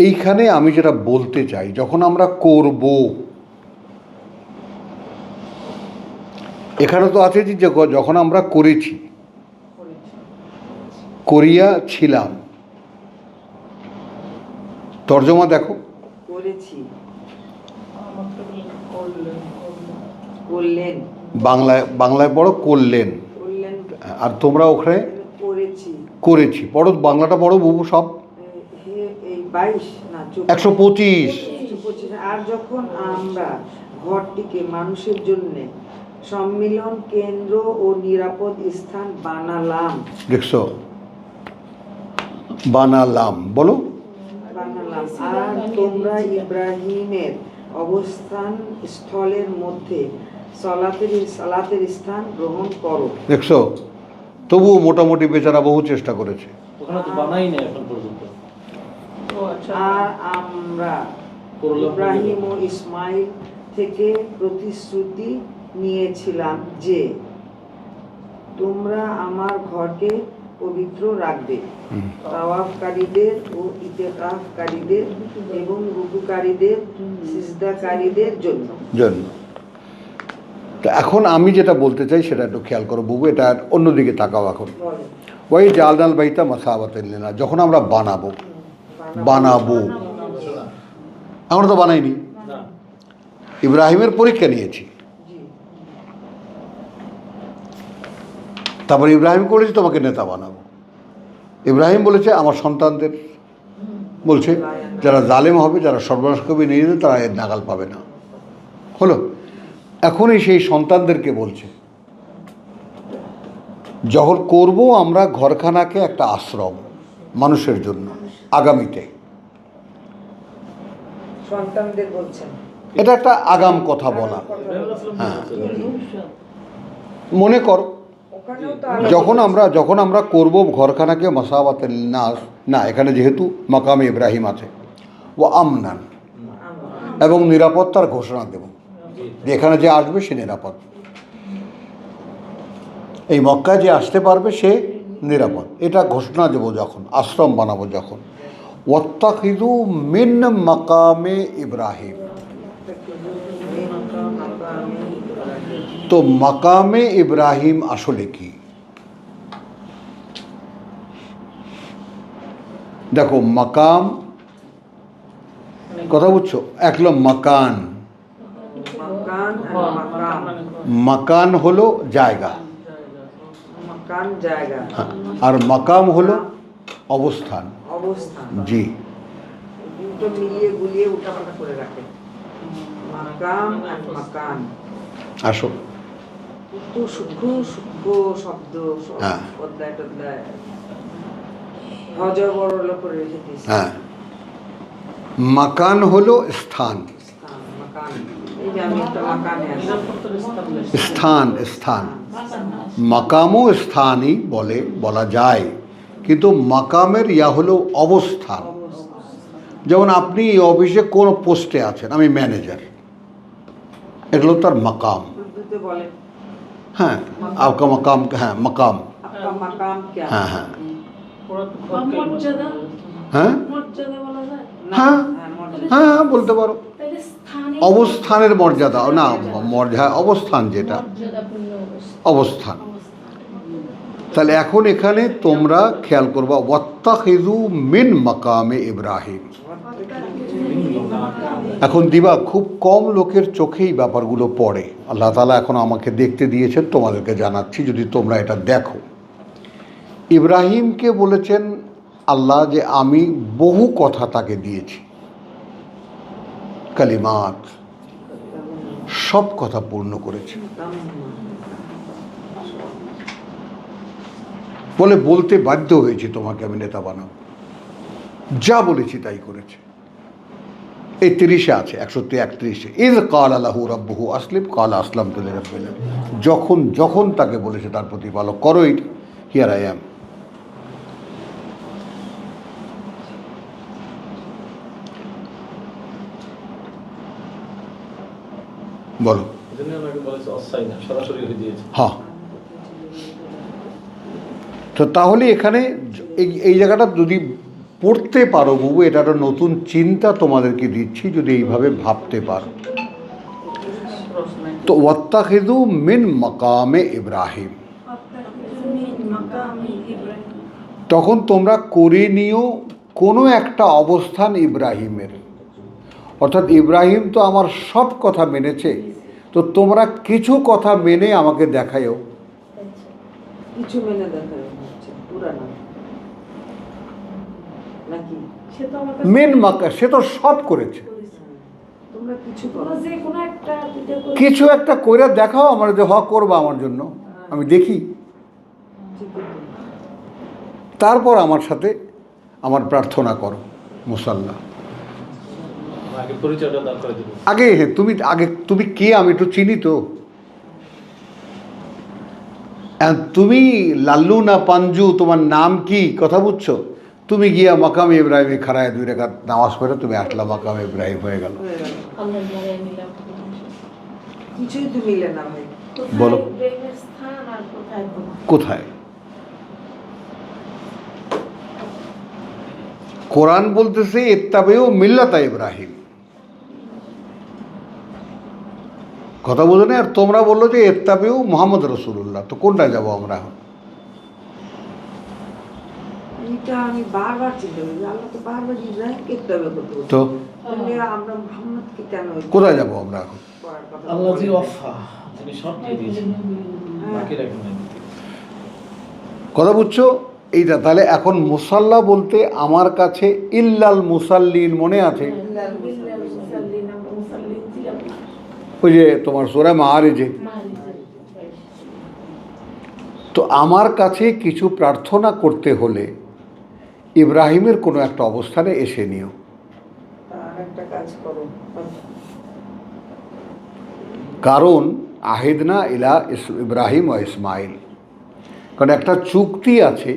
এইখানে আমি যেটা বলতে চাই, যখন আমরা করব, এখানে তো আছে যে যখন আমরা করেছি, করিয়াছিলাম, তর্জমা দেখো। করেছি, করলেন, বাংলায় পড়ো করলেন, করলেন, আর তোমরা ওখানে করেছি, করেছি পড়ো, বাংলাটা পড়ো বুবু সব। এই 22 না 125। 125। আর যখন আমরা ঘরটিকে মানুষের জন্য সম্মিলন কেন্দ্র ও নিরাপদ স্থান বানালাম, দেখছো, বানালাম, বলো। বানালাম, আর তোমরা ইব্রাহিমের অবস্থান স্থলের মধ্যে সালাতের স্থান গ্রহণ করো। দেখছো, তবুও মোটামুটি বেচারা বহু চেষ্টা করেছে। ওখানে তো বানাই না এখন পর্যন্ত। আর আমরা ইব্রাহিম ও ইসমাইল থেকে প্রতিশ্রুতি নিয়েছিলাম যে তোমরা আমার ঘরকে পবিত্র রাখবে, তাওয়াফকারীদের ও ইতিকাফকারীদের এবং রুকুকারীদের, সিজদাকারীদের জন্য। তো এখন আমি যেটা বলতে চাই সেটা একটু খেয়াল করো বুবু, এটা অন্যদিকে তাকাও এখন। ওই জাআলনাল বাইতা মাসাবাতান লিন্নাস, যখন আমরা বানাবো, আমরা তো বানাইনি, ইব্রাহিমের পরীক্ষা নিয়েছি, তারপর ইব্রাহিম করেছে তোমাকে নেতা বানাবো। ইব্রাহিম বলেছে আমার সন্তানদের, বলছে যারা জালেম হবে, যারা সর্বনাশ করবে নিজেদের, তারা এর নাগাল পাবে না। হলো, এখনই সেই সন্তানদেরকে বলছে যখন করব আমরা ঘরখানাকে একটা আশ্রম মানুষের জন্য আগামীতে, সন্তানদের বলছেন। এটা একটা আগাম কথা বলা। ইব্রাহিম আলাইহিস সালাম হ্যাঁ। বলছেন। মনে করো ওখানেও তো যখন আমরা করব ঘরখানাকে মাসাবাতুল নাস, না এখানে যেহেতু মাকামে ইব্রাহিম আছে, ও আমনান, এবং নিরাপত্তার ঘোষণা দেব যে এখানে যে আসবে সে নিরাপদ, এই মক্কায় যে আসতে পারবে সে নিরাপদ, এটা ঘোষণা দেব যখন, আশ্রম বানাবো যখন। ওয়াত্তাখিযু মিন মাকামে ইব্রাহিম, তো মাকামে ইব্রাহিম আসলে কি? দেখো মাকাম, কথা বুঝছো, এক হলো মাকান, মাকান আর মাকাম। মাকান হলো জায়গা, মাকান জায়গা, আর মাকাম হলো অবস্থান। অবস্থান। জি, দুটো মিলিয়ে গুলিয়ে উল্টাপাল্টা করে রাখে। মাকাম আর মাকান আসো। তো সূক্ষ্ম সূক্ষ্ম শব্দ, সব হ্যাঁ। অধ্যায় টধ্যায় হজবরল করে রেখে দিয়েছে। হ্যাঁ, মাকান হলো স্থান, স্থান, মাকান। এই যে আমি একটা মাকানে আছি। নিরাপত্তার স্থান নেই। স্থান স্থান মাকামও স্থানই বলা যায়, কিন্তু মাকামের ইয়া হলো অবস্থান। যেমন আপনি এই অফিসে কোন পোস্টে আছেন, আমি ম্যানেজার, এগুলো তার মাকাম। উর্দুতে বলে হ্যাঁ, আপকা মাকাম, হ্যাঁ মাকাম, আপকা মাকাম ক্যা? হ্যাঁ হ্যাঁ ওরা তো বা মর্যাদা, হ্যাঁ মর্যাদা বলা যায়। না, হ্যাঁ। মর্যাদা। হ্যাঁ বলতে পারো, তাহলে স্থানে অবস্থানের মর্যাদা, না মর্যাদা, অবস্থান, যেটা মর্যাদাপূর্ণ অবস্থান। তাহলে এখন এখানে তোমরা খেয়াল করবা, ওয়াত্তাখিযু মিন মাকামে ইব্রাহিম। এখন দিবা, খুব কম লোকের চোখেই ব্যাপারগুলো পড়ে, আল্লাহ তাআলা এখন আমাকে দেখতে দিয়েছেন, তোমাদেরকে জানাচ্ছি যদি তোমরা এটা দেখো। ইব্রাহিমকে বলেছেন আল্লাহ যে আমি বহু কথা তাকে দিয়েছি, কালিমাত, সব কথা পূর্ণ করেছে, বলতে বাধ্য হয়েছি তোমাকে আমি নেতা বানাবো, যা বলেছি তাই করেছে। এই 30-এ আছে, 131-এ, ইয ক্বালা লাহু রাব্বুহু আসলিম ক্বালা আসলামতু লিরাব্বিল আলামিন। যখন তাকে বলেছে তার প্রতিপালক, করো এটা, হিয়ার আই অ্যাম। বলো। এজন্য আমাকে বলেছে অসাই না, সরাসরি হয়ে দিয়েছে। হ্যাঁ, তো তাহলে এখানে এই জায়গাটা যদি পড়তে পারো বুবু, এটা একটা নতুন চিন্তা তোমাদেরকে দিচ্ছি, যদি এইভাবে ভাবতে পারো। তো ওয়াত্তাখিযু মিন মাকামে ইব্রাহিম, তখন তোমরা করে নিও কোনো একটা অবস্থান ইব্রাহিমের, অর্থাৎ ইব্রাহিম তো আমার সব কথা মেনেছে, তো তোমরা কিছু কথা মেনে আমাকে দেখায়ও। কিছু মেনে দেখা যাচ্ছে, পুরা না নাকি? সে তো আমার মেন মাকা, সে তো সব করেছে, তোমরা কিছু করো। যে কোনো একটা দুইটা করে কিছু একটা করে দেখাও আমার, যে হক করবা আমার জন্য, আমি দেখি, ঠিকই তো। তারপর আমার সাথে আমার প্রার্থনা করো মুসাল্লা। আগে পরিচয়টা দান করে দেবো। তুমি কে, আমি একটু চিনি তো। তুমি লাল্লু না পাঞ্জু, তোমার নাম কি, কথা বুঝছো? তুমি গিয়া মাকামে ইব্রাহিমে খাড়ায় 2 রাকাত নামাজ পড়ে তুমি আসলা, মাকামে ইব্রাহিম হয়ে গেল। হয়ে গেল। আল্লাহ জানাই নিলাম। কিছুই তো মিলে না ভাই। কোথায় বলো। ইব্রাহিমের স্থান আর কোথায় তোমার? কোথায়? কোরআন বলতেছে ইত্তাবিউ মিল্লাতা ইব্রাহিম, কথা বোঝো না? আর তোমরা বললো যে ইত্তাবিউ মুহাম্মদ রাসূলুল্লাহ, তো কোনটায় যাবো আমরা এখন? এটা আমি বারবার চিন্তা করি, আল্লাহ তো বারবার ইব্রাহিমকে তবে করতে বলছে। তো তাহলে আমরা মুহাম্মদকে কেন কোথায় যাবো আমরা এখন? করার কথা আল্লাহ জি বললেন? ওয়াফা, তিনি সব দিয়ে দিয়েছেন, বাকি রাখেন নাই। কথা বুঝছো? এইটা তাহলে এখন মুসাল্লা বলতে আমার কাছে ইল্লাল মুসাল্লিন মনে আছে, মুসাল্লিন, আমরা মুসাল্লিন ছিলাম না। ওই যে তোমার সূরা মাআরিজে। তো আমার কাছে কিছু প্রার্থনা করতে হলে ইব্রাহিমের কোনো একটা অবস্থানে এসে নিও। আর একটা কাজ কাজ করো। কারণ আহিদনা ইলা ইব্রাহিম ও ইসমাইল, কারণ একটা চুক্তি আছে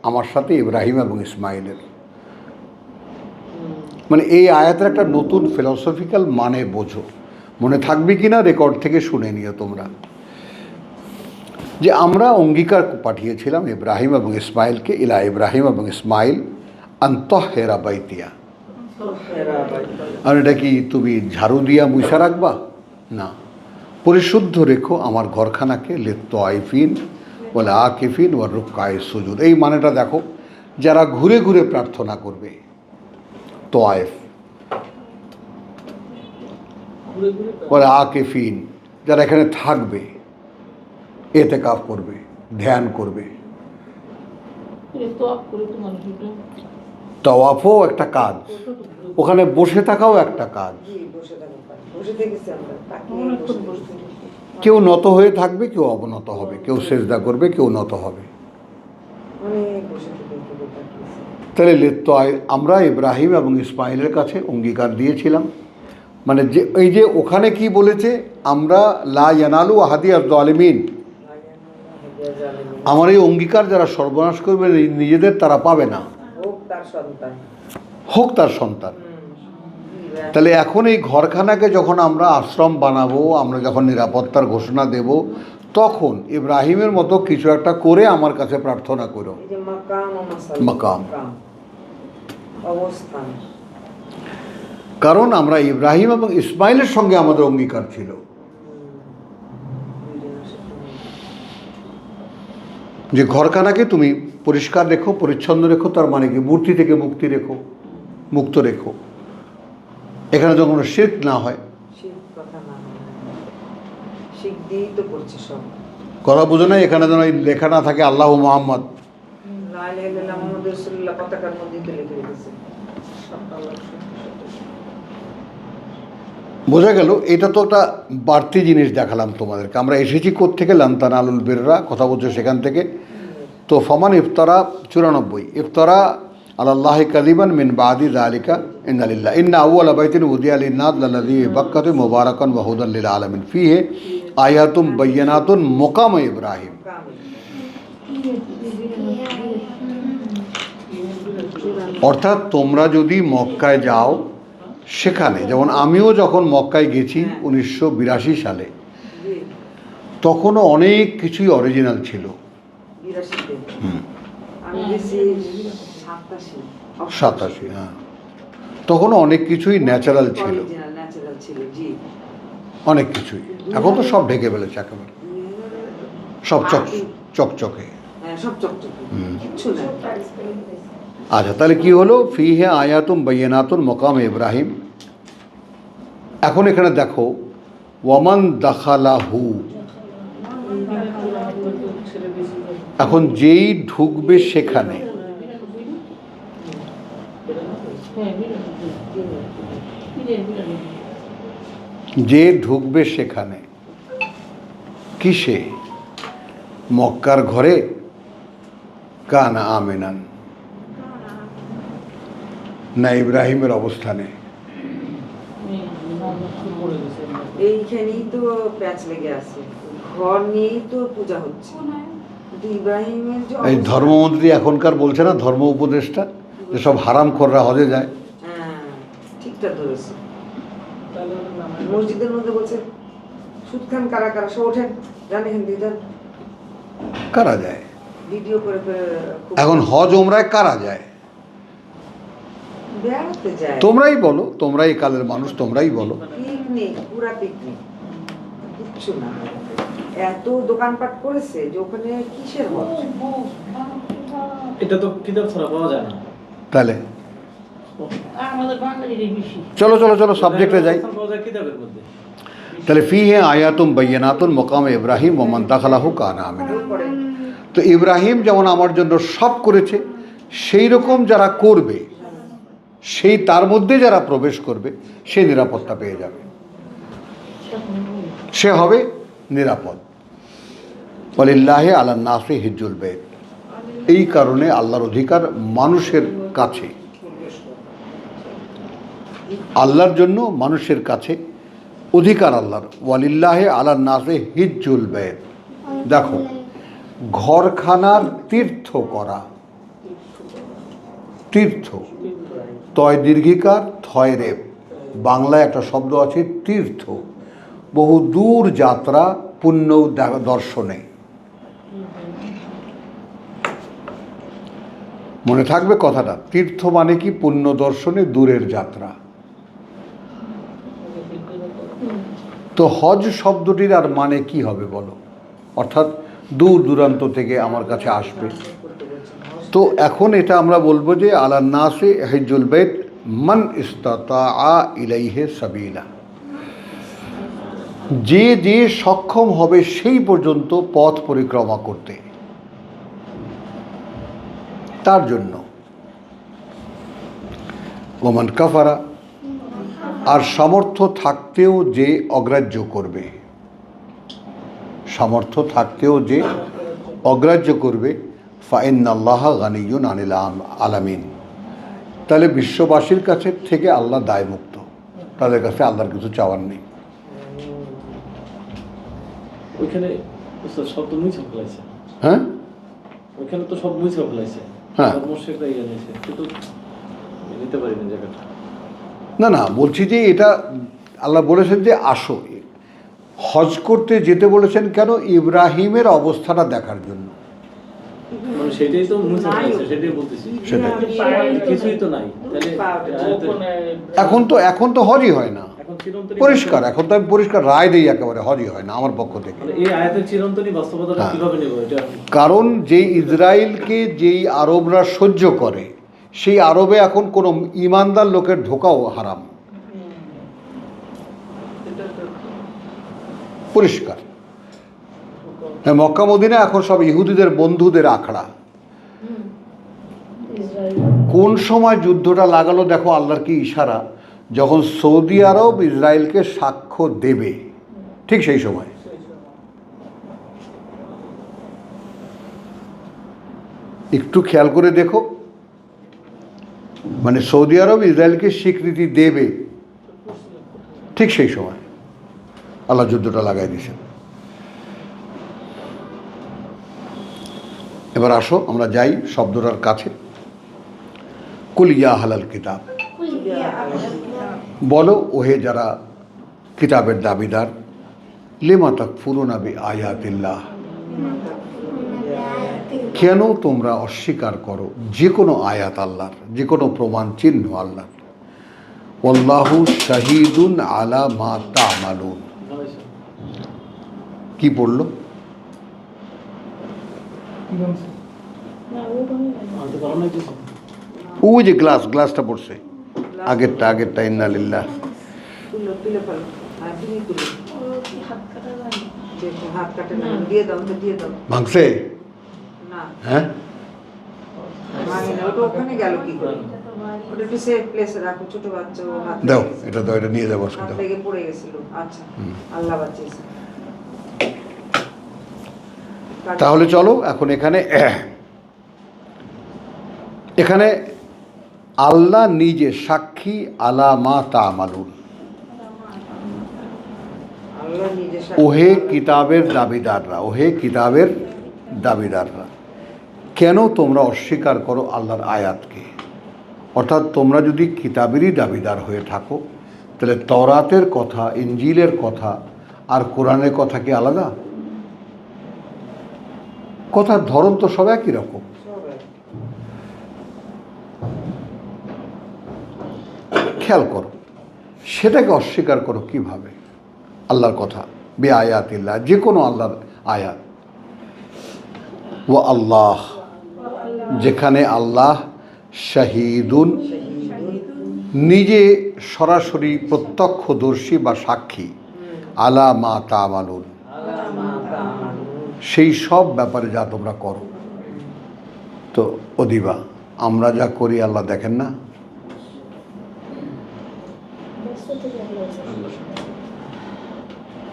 আমার সাথে ইব্রাহিম এবং ইসমাইলের। মানে এই আয়াতের একটা নতুন ফিলসফিক্যাল মানে বোঝো, মনে থাকবে কি না রেকর্ড থেকে শুনে নিও তোমরা, যে আমরা অঙ্গীকার পাঠিয়েছিলাম ইব্রাহিম এবং ইসমাইলকে, ইলা ইব্রাহিম এবং ইসমাইল আন্তঃহেরা বাইতিয়া। আর এটা কি তুমি ঝাড়ু দিয়া মুছা রাখবা? না, পরিশুদ্ধ রেখো আমার ঘরখানাকে, লিত্ত আইফিন বলে আকিফিন ও রুক্কায় সুজুদ। এই মানেটা দেখো, যারা ঘুরে ঘুরে প্রার্থনা করবে, তোয়াইফ বলে আকিফিন, যারা এখানে থাকবে, এতেকাফ করবে, ধ্যান করবে। তো আপ করে তোমার ভিডিও তাওয়াফও একটা কাজ, ওখানে বসে থাকাও একটা কাজ। জি, বসে থাকো, বসে থেকেছি আমরা, তাকিয়ে অনেকক্ষণ বসে বসে থেকেছি। কেউ নত হয়ে থাকবে, কেউ অবনত হবে, কেউ সেজদা করবে, কেউ নত হবে। অনেক বসে থেকে তাকিয়েছি। তাহলে আমরা ইব্রাহিম এবং ইসমাইলের কাছে অঙ্গীকার দিয়েছিলাম, মানে যে এই যে ওখানে কি বলেছে, আমরা লা ইয়ানালু আহাদিয়া জালিমিন, আমার এই অঙ্গীকার যারা সর্বনাশ করবে নিজেদের, তারা পাবে না, হোক তার সন্তান। হোক তার সন্তান। তাহলে এখন এই ঘরখানাকে যখন আমরা আশ্রম বানাবো, আমরা যখন নিরাপত্তার ঘোষণা দেব, তখন ইব্রাহিমের মতো কিছু একটা করে আমার কাছে প্রার্থনা করো। এই যে মাকাম ও মাসাল, মাকাম। অবস্থান। কারণ আমরা ইব্রাহিম এবং ইসমাইলের সঙ্গে আমাদের অঙ্গীকার ছিল যে ঘরখানাকে তুমি পরিষ্কার রেখো, পরিচ্ছন্ন রেখো, তার মানে কি মূর্তি থেকে মুক্ত রেখো, এখানে যখন কোনো শিরক না হয়। শিখ কথা না, শিখ দিয়েই তো করছে সব। কথা বুঝো না, এখানে যেন এই লেখা না থাকে আল্লাহ মোহাম্মদ, লা ইলাহা ইল্লাল্লাহ মুহাম্মাদুর রাসূলুল্লাহ পতাকার মধ্যেই তো লিখে রেখেছে। সব আল্লাহর সত্য। বোঝা গেল। এটা তো একটা বাড়তি জিনিস দেখালাম তোমাদেরকে। আমরা এসেছি কোত্থেকে, লান্তান আলুল বিররা, কথা বলছো সেখান থেকে। তো ফমান ইফতারা 94, ইফতারা আল্লাহ কাযিবান মিন বাদি যালিকা ইন্নালিল্লাহ ইন্না আউওয়ালা বাইতিন উদিয়া লিন-নাস লাল্লাযী বিবাক্কাতি মুবারাকান ওয়া হুদাল লিল আলামিন ফীহি আয়াতুম বায়্যিনাতুন মাকাম ইব্রাহিম। অর্থাৎ তোমরা যদি মক্কায় যাও, সেখানে যেমন আমিও যখন মক্কায় গেছি 1982 সালে, জি, তখনও অনেক কিছুই অরিজিনাল ছিল। 82 আমি গেছি 87, হ্যাঁ, তখনও অনেক কিছুই ন্যাচারাল ছিল, অরিজিনাল ন্যাচারাল ছিল। জি, অনেক কিছুই। এখন তো সব ঢেকে ফেলেছে একেবারে, সব চকচকে। হ্যাঁ, সব চকচকে, কিচ্ছু না। আচ্ছা, তাহলে কি হলো, ফিহে আয়াতুম বায়্যিনাতুন মাকাম ইব্রাহিম। এখন এখানে দেখো, ওয়ামান দাখালাহু, এখন যেই ঢুকবে সেখানে, যে ঢুকবে সেখানে, কিসে? মক্কার ঘরে, কানা আমিনান, না ইব্রাহিমের অবস্থানে। এইখানেই তো প্যাচ লেগে আছে, ঘর নিয়েই তো পূজা হচ্ছে। কিন্তু ইব্রাহিমের যে এই ধর্মমন্ত্রী এখনকার বলছে না, ধর্ম উপদেষ্টা, যে সব হারাম খোররা হজে যায়। হ্যাঁ, ঠিকঠাক ধরেছে। মসজিদের মধ্যে বলছে সুদ খান কারা কারা, সব ওঠেন, জান এখান দিয়ে যান। কারা যায় ভিডিও করে করে খুব এখন হজ ওমরায়? কারা যায়? বেড়াতে যায়। তোমরাই বলো, তোমরাই কালের মানুষ, তোমরাই বলো। পিকনিক, পুরা পিকনিক, কিচ্ছু না। এত দোকানপাট করেছে যে ওখানে কিসের হজ? এটা তো কিতাব ছাড়া পাওয়া যায় না। তাহলে আমাদের বাঙালির বেশি। চলো চলো চলো সাবজেক্টে যাই। পাওয়া যায় কিতাবের মধ্যে। তাহলে ফিহে আয়াতুম বায়্যিনাতুন মাকাম ইব্রাহিম ওয়া মান দাখালাহু কানা আমিনান। পরে তো ইব্রাহিম যেমন আমার জন্য সব করেছে, সেই রকম যারা করবে, সেই তার মধ্যে যারা প্রবেশ করবে, সে নিরাপত্তা পেয়ে যাবে, সে হবে নিরাপদ। ওয়ালিল্লাহি আলান নাসি হিজ্জুল বাইত। এই কারণে আল্লাহর অধিকার মানুষের কাছে। আল্লাহর জন্য মানুষের কাছে অধিকার আল্লাহর। ওয়ালিল্লাহে আলা নাসে হিজ্জুল বাইত। দেখো, ঘরখানার তীর্থ করা, তীর্থ, তয় দীর্ঘিকার থয় রেপ, বাংলায় একটা শব্দ আছে তীর্থ, বহু দূর যাত্রা পুণ্য দর্শনে। মনে থাকবে কথাটা, তীর্থ মানে কি? পুণ্য দর্শনে দূরের যাত্রা। তো হজ শব্দটির আর মানে কি হবে বলো? অর্থাৎ দূর দূরান্ত থেকে আমার কাছে আসবে। তো এখন এটা আমরা বলবো যে আলা নাসে হিজ্জুল বাইত মান ইস্তাতা ইলাইহি সাবিলা, যে যে সক্ষম হবে সেই পর্যন্ত পথ পরিক্রমা করতে, তার জন্য। ওমান কাফারা, আর সামর্থ্য থাকতেও যে অগ্রাহ্য করবে, সামর্থ্য থাকতেও যে অগ্রাহ্য করবে, ফাইন্নাল্লাহ গানিয়ুন আনিল আলামিন, তাহলে বিশ্ববাসীর কাছে থেকে আল্লাহ দায়মুক্ত, তাদের কাছে আল্লাহর কিছু চাওয়ার নেই। ওইখানে শব্দ মুছে ফেলাইছে। হ্যাঁ, ওইখানে তো সব মুছে ফেলাইছে। হ্যাঁ, মুর্শিদরা ইয়ে নিয়েছে, কিন্তু নিতে পারিনি জায়গাটা। না না, বলছি যে এটা আল্লাহ বলেছেন যে আসো, হজ করতে যেতে বলেছেন কেন? ইব্রাহিমের অবস্থাটা দেখার জন্য। মানে সেটাই তো মুছে ফেলাইছে, সেটাই বলতেছি। সেটাই। কিছুই তো নাই তাহলে। এখন তো হজই হয় না, এখন চিরন্তনী পরিষ্কার। এখন তো আমি পরিষ্কার রায় দিই, একেবারে হজই হয় না আমার পক্ষ থেকে। মানে এই আয়াতের চিরন্তনী বাস্তবতাটা হ্যাঁ। কিভাবে নেব এটা? কারণ যেই ইসরায়েলকে যেই আরবরা সহ্য করে, সেই আরবে এখন কোনো ইমানদার লোকের ঢোকাও হারাম, পরিষ্কার। হ্যাঁ, মক্কা মদিনা এখন সব ইহুদিদের বন্ধুদের আখড়া। কোন সময় যুদ্ধটা লাগালো দেখো, আল্লাহর কি ইশারা, যখন সৌদি আরব ইসরায়েলকে সাক্ষ্য দেবে, ঠিক সেই সময়। একটু খেয়াল করে দেখো, মানে সৌদি আরব ইসরায়েলকে স্বীকৃতি দেবে, ঠিক সেই সময় আল্লাহ যুদ্ধটা লাগাই দিয়েছেন। এবার আসো আমরা যাই শব্দটার কাছে। কুল ইয়া হালাল কিতাব, বলো ওহে যারা কিতাবের দাবিদার, লিমা তাকফুরুনা বিআয়াতিল্লাহ, কেন তোমরা অস্বীকার করো যে কোনো আয়াত আল্লাহর, যে কোনো প্রমাণ চিহ্ন আল্লাহর। ওয়াল্লাহু শাহিদুন আলা মা তা'মালুন। কি পড়লো? ওই যে গ্লাসটা পড়ছে, আগেরটা ইন্নালিল্লাহ। তুলে ফেলো, আর তুমি তুলো, দেখো হাত কাটে না, দিয়ে দাও, দিয়ে দাও। ভাঙছে? না, হ্যাঁ, ভাঙে না, ওটা ওখানে গেল কি করে? ওটা একটু সেফ প্লেসে রাখো, ছোট বাচ্চা ও হাত দাও, লেগে গেছে। এটা দাও, এটা নিয়ে যাবো। হাত লেগে পড়ে গেছিল। আচ্ছা, আল্লাহ বাঁচিয়েছে। তাহলে চলো এখন এখানে আল্লাহ নিজে সাক্ষী, আলা মা তা'মালুন, আল্লাহ নিজে ওহে কিতাবের দাবিদাররা, ওহে কিতাবের দাবিদাররা, কেন তোমরা অস্বীকার করো আল্লাহর আয়াতকে? অর্থাৎ তোমরা যদি কিতাবেরই দাবিদার হয়ে থাকো, তাহলে তওরাতের কথা, ইনজিলের কথা আর কোরআনের কথা কি আলাদা? কথার ধরন তো সব একই রকম। খেয়াল করো, সেটাকে অস্বীকার করো কিভাবে? আল্লাহর কথা, বে আয়াতিল্লাহ, যে কোনো আল্লাহর আয়াত। ও আল্লাহ, যেখানে আল্লাহ শাহিদুন, নিজে সরাসরি প্রত্যক্ষদর্শী বা সাক্ষী, আলা মা তা'মালুন, সেই সব ব্যাপারে যা তোমরা করো। তো অদিবা, আমরা যা করি আল্লাহ দেখেন না?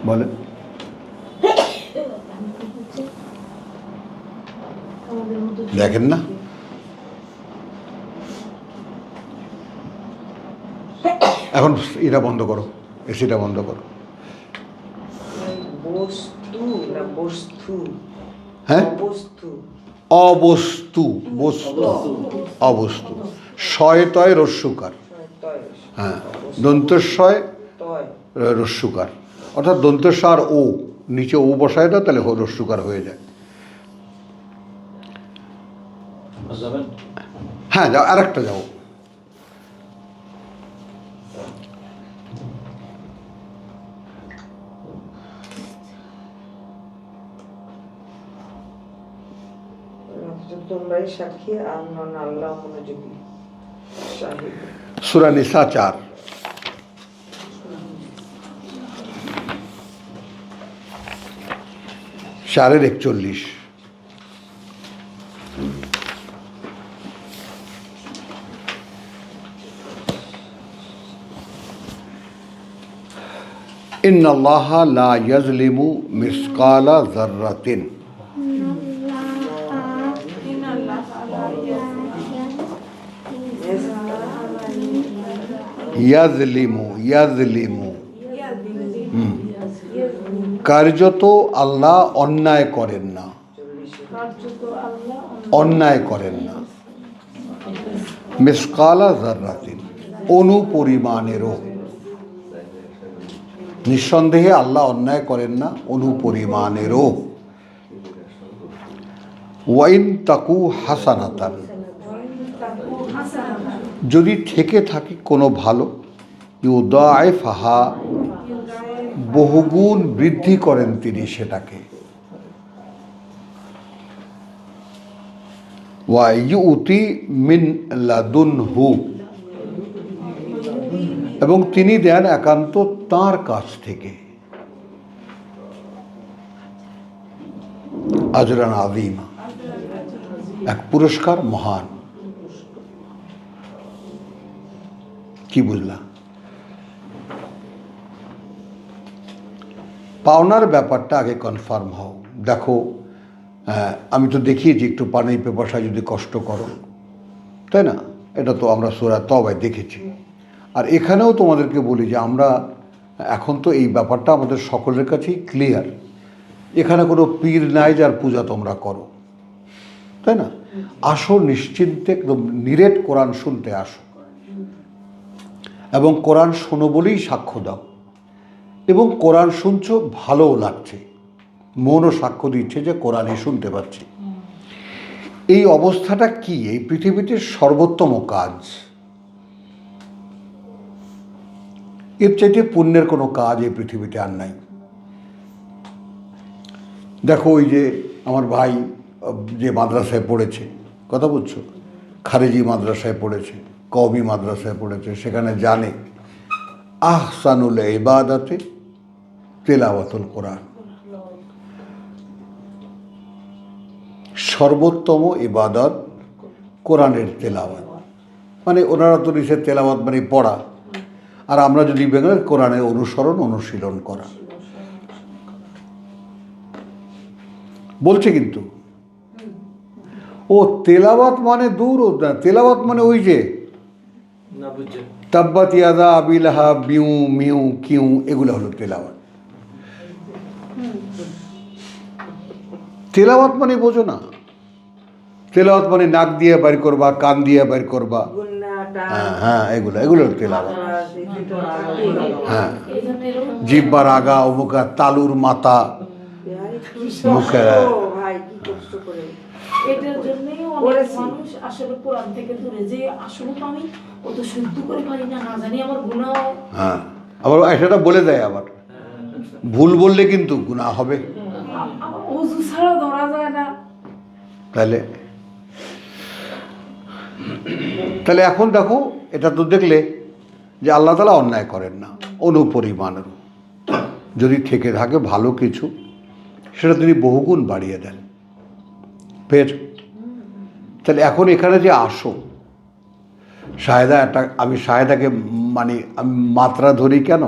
বলেন, দেখেন না? এখন এটা বন্ধ করো, এসিটা বন্ধ করো। বস্তু না বস্তু? হ্যাঁ, বস্তু। অবস্তু, বস্তু, অবস্তু। শয়তয় রস্যুকার, হ্যাঁ, দন্তস্বয় তয় রস্যুকার, অর্থাৎ দন্তস্বর ও নিচে ও বসায় দাও, তাহলে রস্যুকার হয়ে যায়। যাবেন? হ্যাঁ যাও, আরেকটা যাও। তোমরাই সাক্ষী, আর নন আল্লাহ মনোযোগী শাহিদ। সূরা নিসা 4। চারের 41। ইন্নাল্লাহা লা ইয়াজলিমু মিসকালা যাররাতিন ইয়াজলিমু, ইয়াজলিমু, কার্যত আল্লাহ অন্যায় করেন না, অন্যায় করেন না। মিসকালা যাররাতিন, অনুপরিমাণেরও, নিঃসন্দেহে আল্লাহ অন্যায় করেন না অনুপরিমাণেরও। ওয়াইন তাকু হাসানাতান, যদি থেকে থাকে কোনো ভালো, ইউদাইফাহা, বহুগুণ বৃদ্ধি করেন তিনি সেটাকে। ওয়া ইউতি মিন লাদুনহু, এবং তিনি দেন একান্ত তাঁর কাছ থেকে। আজরান আযীমা, এক পুরস্কার মহান। কি বুঝলা? পাওনার ব্যাপারটা আগে কনফার্ম হও। দেখো, আমি তো দেখিয়েছি একটু পানি পেপাসায় যদি কষ্ট করো, তাই না? এটা তো আমরা সূরা তওবায় দেখেছি। আর এখানেও তোমাদেরকে বলি যে আমরা এখন তো এই ব্যাপারটা আমাদের সকলের কাছেই ক্লিয়ার। এখানে কোনো পীর নাই যার পূজা তোমরা করো, তাই না? আসো নিশ্চিন্তে, একদম নিরেট কোরআন শুনতে আসো, এবং কোরআন শোনো বলেই সাক্ষ্য দাও, এবং কোরআন শুনছো ভালোও লাগছে, মনও সাক্ষ্য দিচ্ছে যে কোরআনই শুনতে পাচ্ছি। এই অবস্থাটা কি? এই পৃথিবীতে সর্বোত্তম কাজ। এর চাইতে পুণ্যের কোনো কাজ এই পৃথিবীতে আর নাই। দেখো, ওই যে আমার ভাই যে মাদ্রাসায় পড়েছে, কথা বলছো, খারেজি মাদ্রাসায় পড়েছে, কওমি মাদ্রাসায় পড়েছে, সেখানে জানে আহসানুল ইবাদাতে তিলাওয়াতুল কোরআন, সর্বোত্তম ইবাদত কোরআনের তেলাওয়াত। মানে ওনারা তো নিচে তেলাওয়াত মানে পড়া, আর আমরা যদি বেঙ্গল কোরআনের অনুসরণ অনুশীলন করা বলছে। কিন্তু ও তেলাওয়াত মানে দূর, তেলাওয়াত মানে ওই যে না বুঝছে। তাব্বাত ইয়াদা আবি লাহাব বিউ মিউ কিউ, এগুলো হলো তেলাওয়াত। তেলাওয়াত মানে বোঝো না? তেলাওয়াত মানে নাক দিয়ে বাইর করবা, কান দিয়ে বাইর করবা, হ্যাঁ হ্যাঁ, এগুলো এগুলো তেলাওয়াত। হ্যাঁ, জিহ্বার আগা অমুকা, তালুর মাথা, মুখে। ভাই কি কষ্ট করে এটার জন্যই অনেক মানুষ আসলে কোরআন থেকে দূরে, যে আসলে তো আমি অত শুদ্ধ করে পারি না, না জানি আমার গুনাহ। হ্যাঁ, আবার সেটা বলে দেয়, আবার ভুল বললে কিন্তু গুনাহ হবে। ওযু ছাড়া ধরা যায় না। তাহলে তাহলে এখন দেখো, এটা তো দেখলে যে আল্লাহ তাআলা অন্যায় করেন না অনুপরিমাণের। যদি থেকে থাকে ভালো কিছু, সেটা তিনি বহুগুণ বাড়িয়ে দেন। ফের তাহলে এখন এখানে যে আসো, শাহেদা, আমি শাহেদাকে মানে আমি মাত্রা ধরি কেন,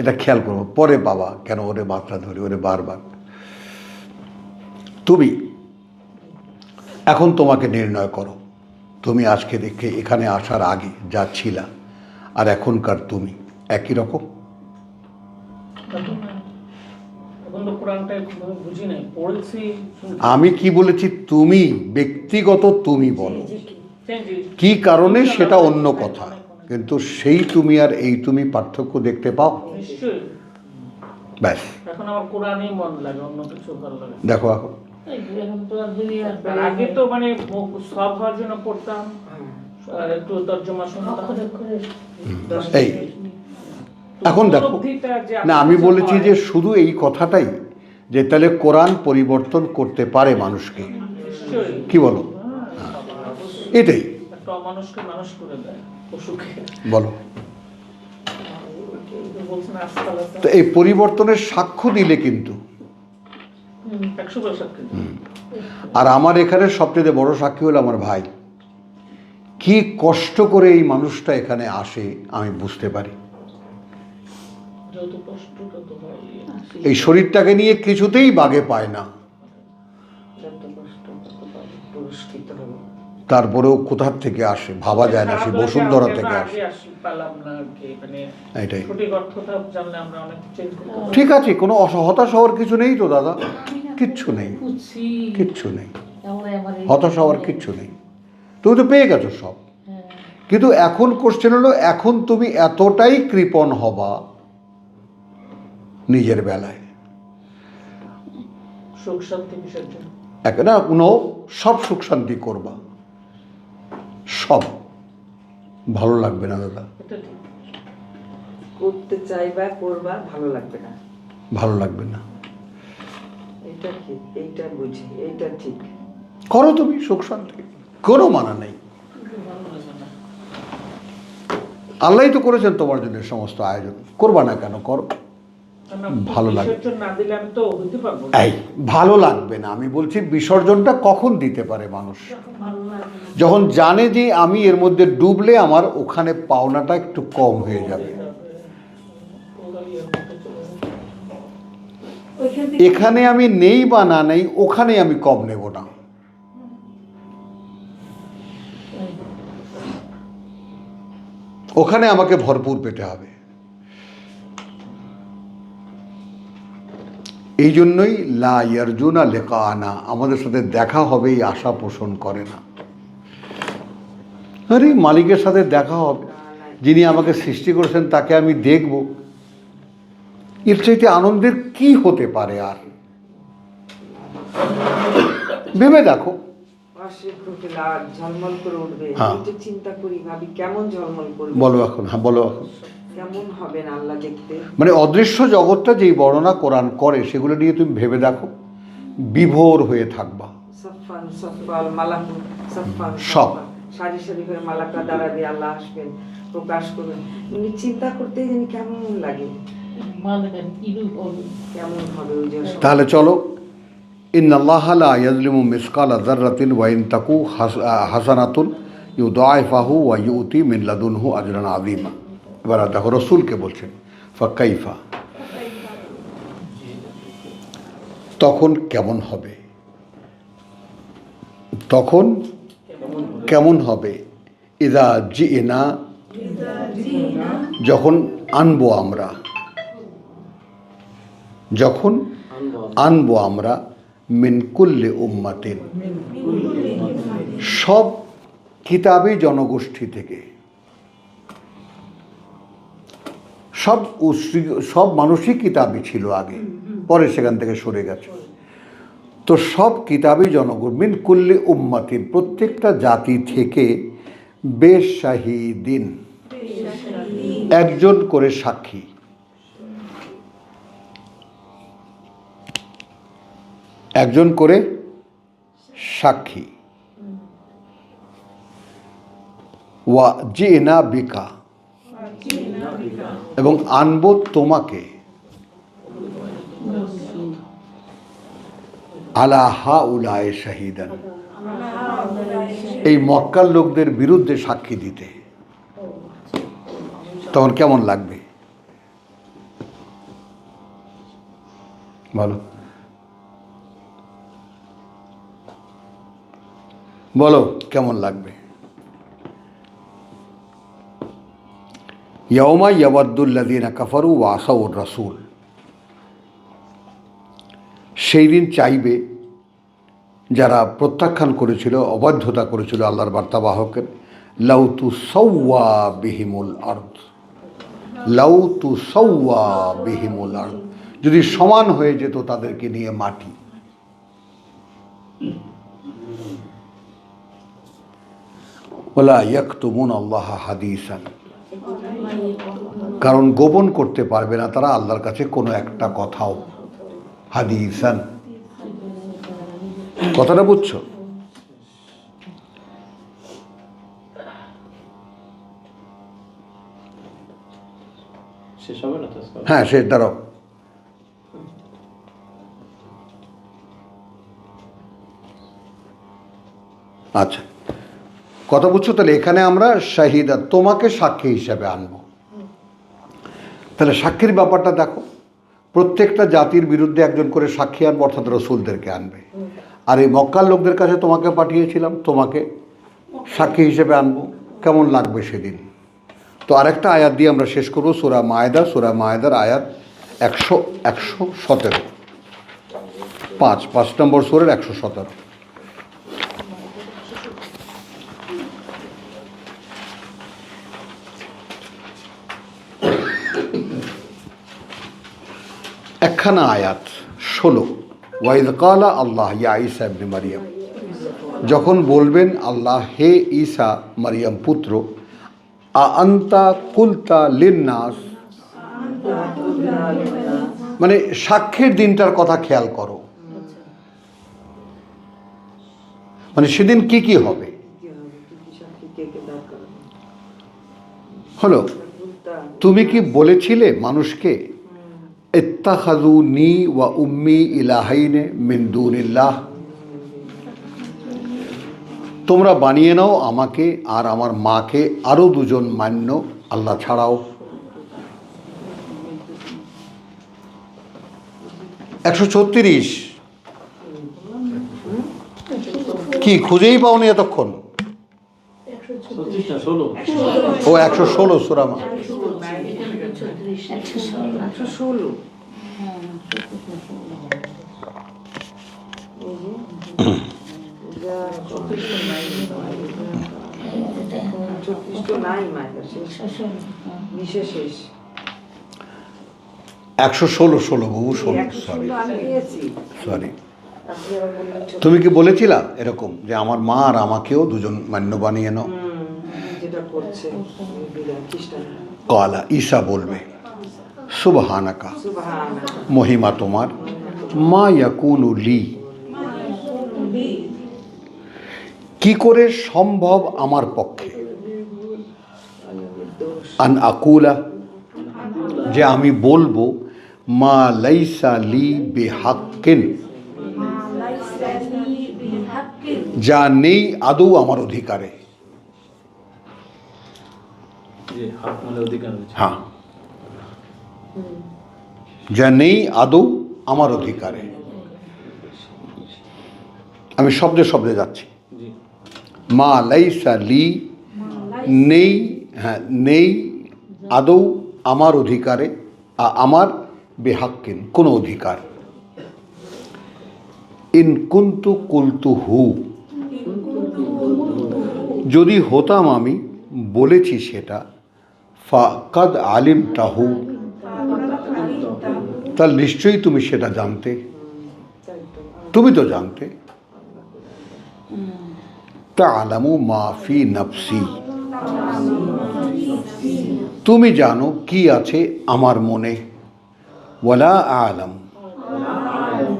এটা খেয়াল করবো পরে। বাবা কেন ওরে মাত্রা ধরি, ওরে বারবার। তুমি এখন তোমাকে নির্ণয় করো, তুমি আজকে দেখে এখানে আসার আগে যা ছিলা আর এখনকার তুমি একই রকম? এখন তো কোরআনটা একটুভাবে বুঝি নাই, পড়েছি শুনছি। আমি কি বলেছি? তুমি ব্যক্তিগত তুমি বলো, কি কারণে সেটা অন্য কথা, কিন্তু সেই তুমি আর এই তুমি পার্থক্য দেখতে পাও? নিশ্চয়ই। ব্যাস, এখন আমার কোরআনই মন লাগে, অন্য কিছু ভালো লাগে না। দেখো এখন এখন তো আর দুনিয়ার আর আগে তো মানে সব হওয়ার জন্য পড়তাম, আর একটু তর্জমা শুনতাম। এই এখন দেখো উপলব্ধিটা যে না, আমি আপনার বলেছি হয়, যে শুধু এই কথাটাই যে তাহলে কোরআন পরিবর্তন করতে পারে মানুষকে, নিশ্চয়ই। কি বলো? এটাই একটা অমানুষকে মানুষ করে দেয়, পশুকে। বলো। বলছেন আস্তালাতে তো এই পরিবর্তনের সাক্ষ্য দিলে কিন্তু, 100% কিন্তু। আর আমার এখানে সবচেয়ে বড় সাক্ষী হলো আমার ভাই। কি কষ্ট করে এই মানুষটা এখানে আসে আমি বুঝতে পারি। যত কষ্ট তত হয়, এই শরীরটাকে নিয়ে কিছুতেই বাগে পায় না, যত কষ্ট তত পাবে, পুরস্কৃত হবে। তারপরেও কোথার থেকে আসে ভাবা যায় না, সে বসুন্ধরা থেকে আসে। পেলাম না আর কি, মানে এটাই সঠিক অর্থটা জানলে আমরা অনেক চেঞ্জ করতে পারি। ঠিক আছে, কোনো হতাশ হওয়ার কিছু নেই তো দাদা, কিচ্ছু নেই, বুঝছি কিচ্ছু নেই, তাহলে আমার এই হতাশ হওয়ার কিচ্ছু নেই। তুমি তো পেয়ে গেছো সব, হ্যাঁ। কিন্তু এখন কোশ্চেন হলো, এখন তুমি এতটাই কৃপণ হবা নিজের বেলায়, সুখ শান্তি কিসের জন্য? না কোনো সব সুখ শান্তি করবা, সব ভালো লাগবে না দাদা, এটা ঠিক। করতে চাইবা, করবা, ভালো লাগবে না। ভালো লাগবে না। এটা কি, এইটা বুঝি, এইটা ঠিক। করো তুমি সুখ শান্তি, কোনো মানা নেই। ভালো লাগে না। আল্লাহই তো করেছেন তোমার জন্য সমস্ত আয়োজন, করবা না কেন? করো, না, ভালো লাগে। বিসর্জন না দিলে আমি তো হইতে পারবো না। এই ভালো লাগবে না, আমি বলছি বিসর্জনটা কখন দিতে পারে মানুষ? ভালো লাগে না। যখন জানে যে আমি এর মধ্যে ডুবলে আমার ওখানে পাওনাটা একটু কম হয়ে যাবে। ওইখান থেকে এখানে আমি নেই বা না নেই, ওখানে আমি কম নেব না। ওখানে আমাকে ভরপুর পেতে হবে। এই জন্যই লা ইয়ারজুনা লিকানা, আমাদের সাথে দেখা হবে এই আশা পোষণ করে না। আরে মালিকের সাথে দেখা হবে, যিনি আমাকে সৃষ্টি করেছেন তাকে আমি দেখব, এর চাইতে আনন্দের কি হতে পারে? আর ভেবে দেখো, পাশে ফুটে লাল ঝলমল করে উঠবে, হ্যাঁ। একটু চিন্তা করি, ভাবি কেমন ঝলমল করবে, বলো এখন, হ্যাঁ বলো এখন। কেমন হবেন আল্লাহ দেখতে। মানে অদৃশ্য জগৎটা যেই বর্ণনা কোরআন করে সেগুলো নিয়ে তুমি ভেবে দেখো, বিভোর হয়ে থাকবা। সাফান সাফাল মালাকু সাফান সব। সাফান, সারি সারি করে মালাকা দাঁড়াবে, আল্লাহ আসবেন, প্রকাশ করবেন। মানে চিন্তা করতেই জানি কেমন লাগে, ভালো লাগে, কিরূপ হবে। কেমন হবে ওই যে তাহলে চলো, ইন্নাল্লাহ লা ইয়াজলিমু মিসকালা যাররাতিন ওয়া ইন তাকু হাসানাতুন ইউদাইফাহু ওয়া ইউতি মিন লাদুনহু আজরান আযীমা। এবার দেখো রসুলকে বলছেন, ফাকাইফা, তখন কেমন হবে? তখন কেমন হবে? ইদা জিনা, যখন আনবো আমরা, যখন আনবো আমরা, মিন কুল্লি উম্মাতিন, সব কিতাবী জনগোষ্ঠী থেকে, সব মানুষই কিতাবী ছিল আগে, পরে সেখান থেকে সরে গেছে। তো সব কিতাবী জনগণ, মিন কুল্লি উম্মাতিন, প্রত্যেকটা জাতি থেকে, বেশাহিদিন, একজন করে সাক্ষী, একজন করে সাক্ষী, ওয়া জিনা বিকা, এবং আনবো তোমাকে, আলা হাউলায়ে শাহিদান, এই মক্কার লোকদের বিরুদ্ধে সাক্ষী দিতে। তখন কেমন লাগবে বলো? বলো কেমন লাগবে? ইয়াউমা ইয়াওয়াদ্দুল্লাযীনা কাফারু ওয়া আসাউর রাসূল, সেই দিন চাইবে যারা প্রত্যাখ্যান করেছিল, অবাধ্যতা করেছিল আল্লাহর বার্তাবাহকের, লাউ তুসাওয়া বিহিমুল আরদ, লাউ তুসাওয়া বিহিমুল আরদ, যদি সমান হয়ে যেত তাদেরকে নিয়ে মাটি। ওয়ালা ইয়াকতুমুন আল্লাহ হাদিসান, কারণ গোপন করতে পারবে না তারা আল্লাহর কাছে কোনো একটা কথাও। হাদিসান, কথাটা বুঝছো? শেষ হবে না তো আজকে? হ্যাঁ, সে দাঁড়াও। আচ্ছা, কথা বুঝছো? তাহলে এখানে আমরা শাহিদা, তোমাকে সাক্ষী হিসাবে আনবো। তাহলে সাক্ষীর ব্যাপারটা দেখো, প্রত্যেকটা জাতির বিরুদ্ধে একজন করে সাক্ষী আনবো, অর্থাৎ রসুলদেরকে আনবে। আর এই মক্কার লোকদের কাছে তোমাকে পাঠিয়েছিলাম, তোমাকে সাক্ষী হিসেবে আনবো। কেমন লাগবে সেদিন? তো আরেকটা আয়াত দিয়ে আমরা শেষ করবো, সূরা মায়েদা, সূরা মায়েদার আয়াত 117, 5 নম্বর সূরার 117। একখানা আয়াত 16, ওয়াইদ কালা আল্লাহ ইয়া ঈসা ইবনে মারিয়াম, যখন বলবেন আল্লাহ, হে ঈসা মারিয়াম পুত্র, আ আনতা কুলতা লিন্নাস, মানে সাক্ষীর দিনটার কথা খেয়াল করো, মানে সেদিন কি কি হবে হলো। তুমি কি বলেছিলে মানুষকে, ইত্তাখাযুনি ওয়া উম্মি ইলাহাইনে মিন দুনিল্লাহ, তোমরা বানিয়ে নাও আমাকে আর আমার মাকে আরও দুজন মান্য আল্লাহ ছাড়াও। 136 কি খুঁজেই পাওনি এতক্ষণ? 36 না 16? ও 116 সূরা মা। 116 36 নাই মায়ের শেষ, বিশেষ শেষ 116 বাবু, 16, সরি আমি পেয়েছি। সরি। আপনি আবার বললেন তুমি কি বলেছিলা এরকম যে আমার মা আর আমাকেও দুজন মান্য বানিয়ে নাও? যেটা করছে খ্রিস্টান, কালা, ঈসা বলবে, সুবহানাকা, সুবহানাল্লাহ, মহিমা তোমার, মা ইয়াকুনু লি, কি করে সম্ভব আমার পক্ষে, আন আকুলা, যে আমি বলবো, মা লাইসা লি বিহাক্কিন, যা নেই আদৌ আমার অধিকারে। জি, হক মানে অধিকার হচ্ছে। হ্যাঁ, যা নেই আদৌ আমার অধিকারে। আমি শব্দে শব্দে যাচ্ছি। জি, মা লাইসা লি, নেই, হ্যাঁ নেই আদৌ আমার অধিকারে, আমার বেহাক্কিন কোনো অধিকার। ইন কুন্তু কুলতু হু, যদি হতাম আমি বলেছি সেটা, ফাকাদ আলিম তাহু, তাহলে নিশ্চয়ই তুমি সেটা জানতে, তুমি তো জানতে। তা'লামু মা ফি নফসি, তুমি জানো কি আছে আমার মনে, ওয়ালা আ'লাম,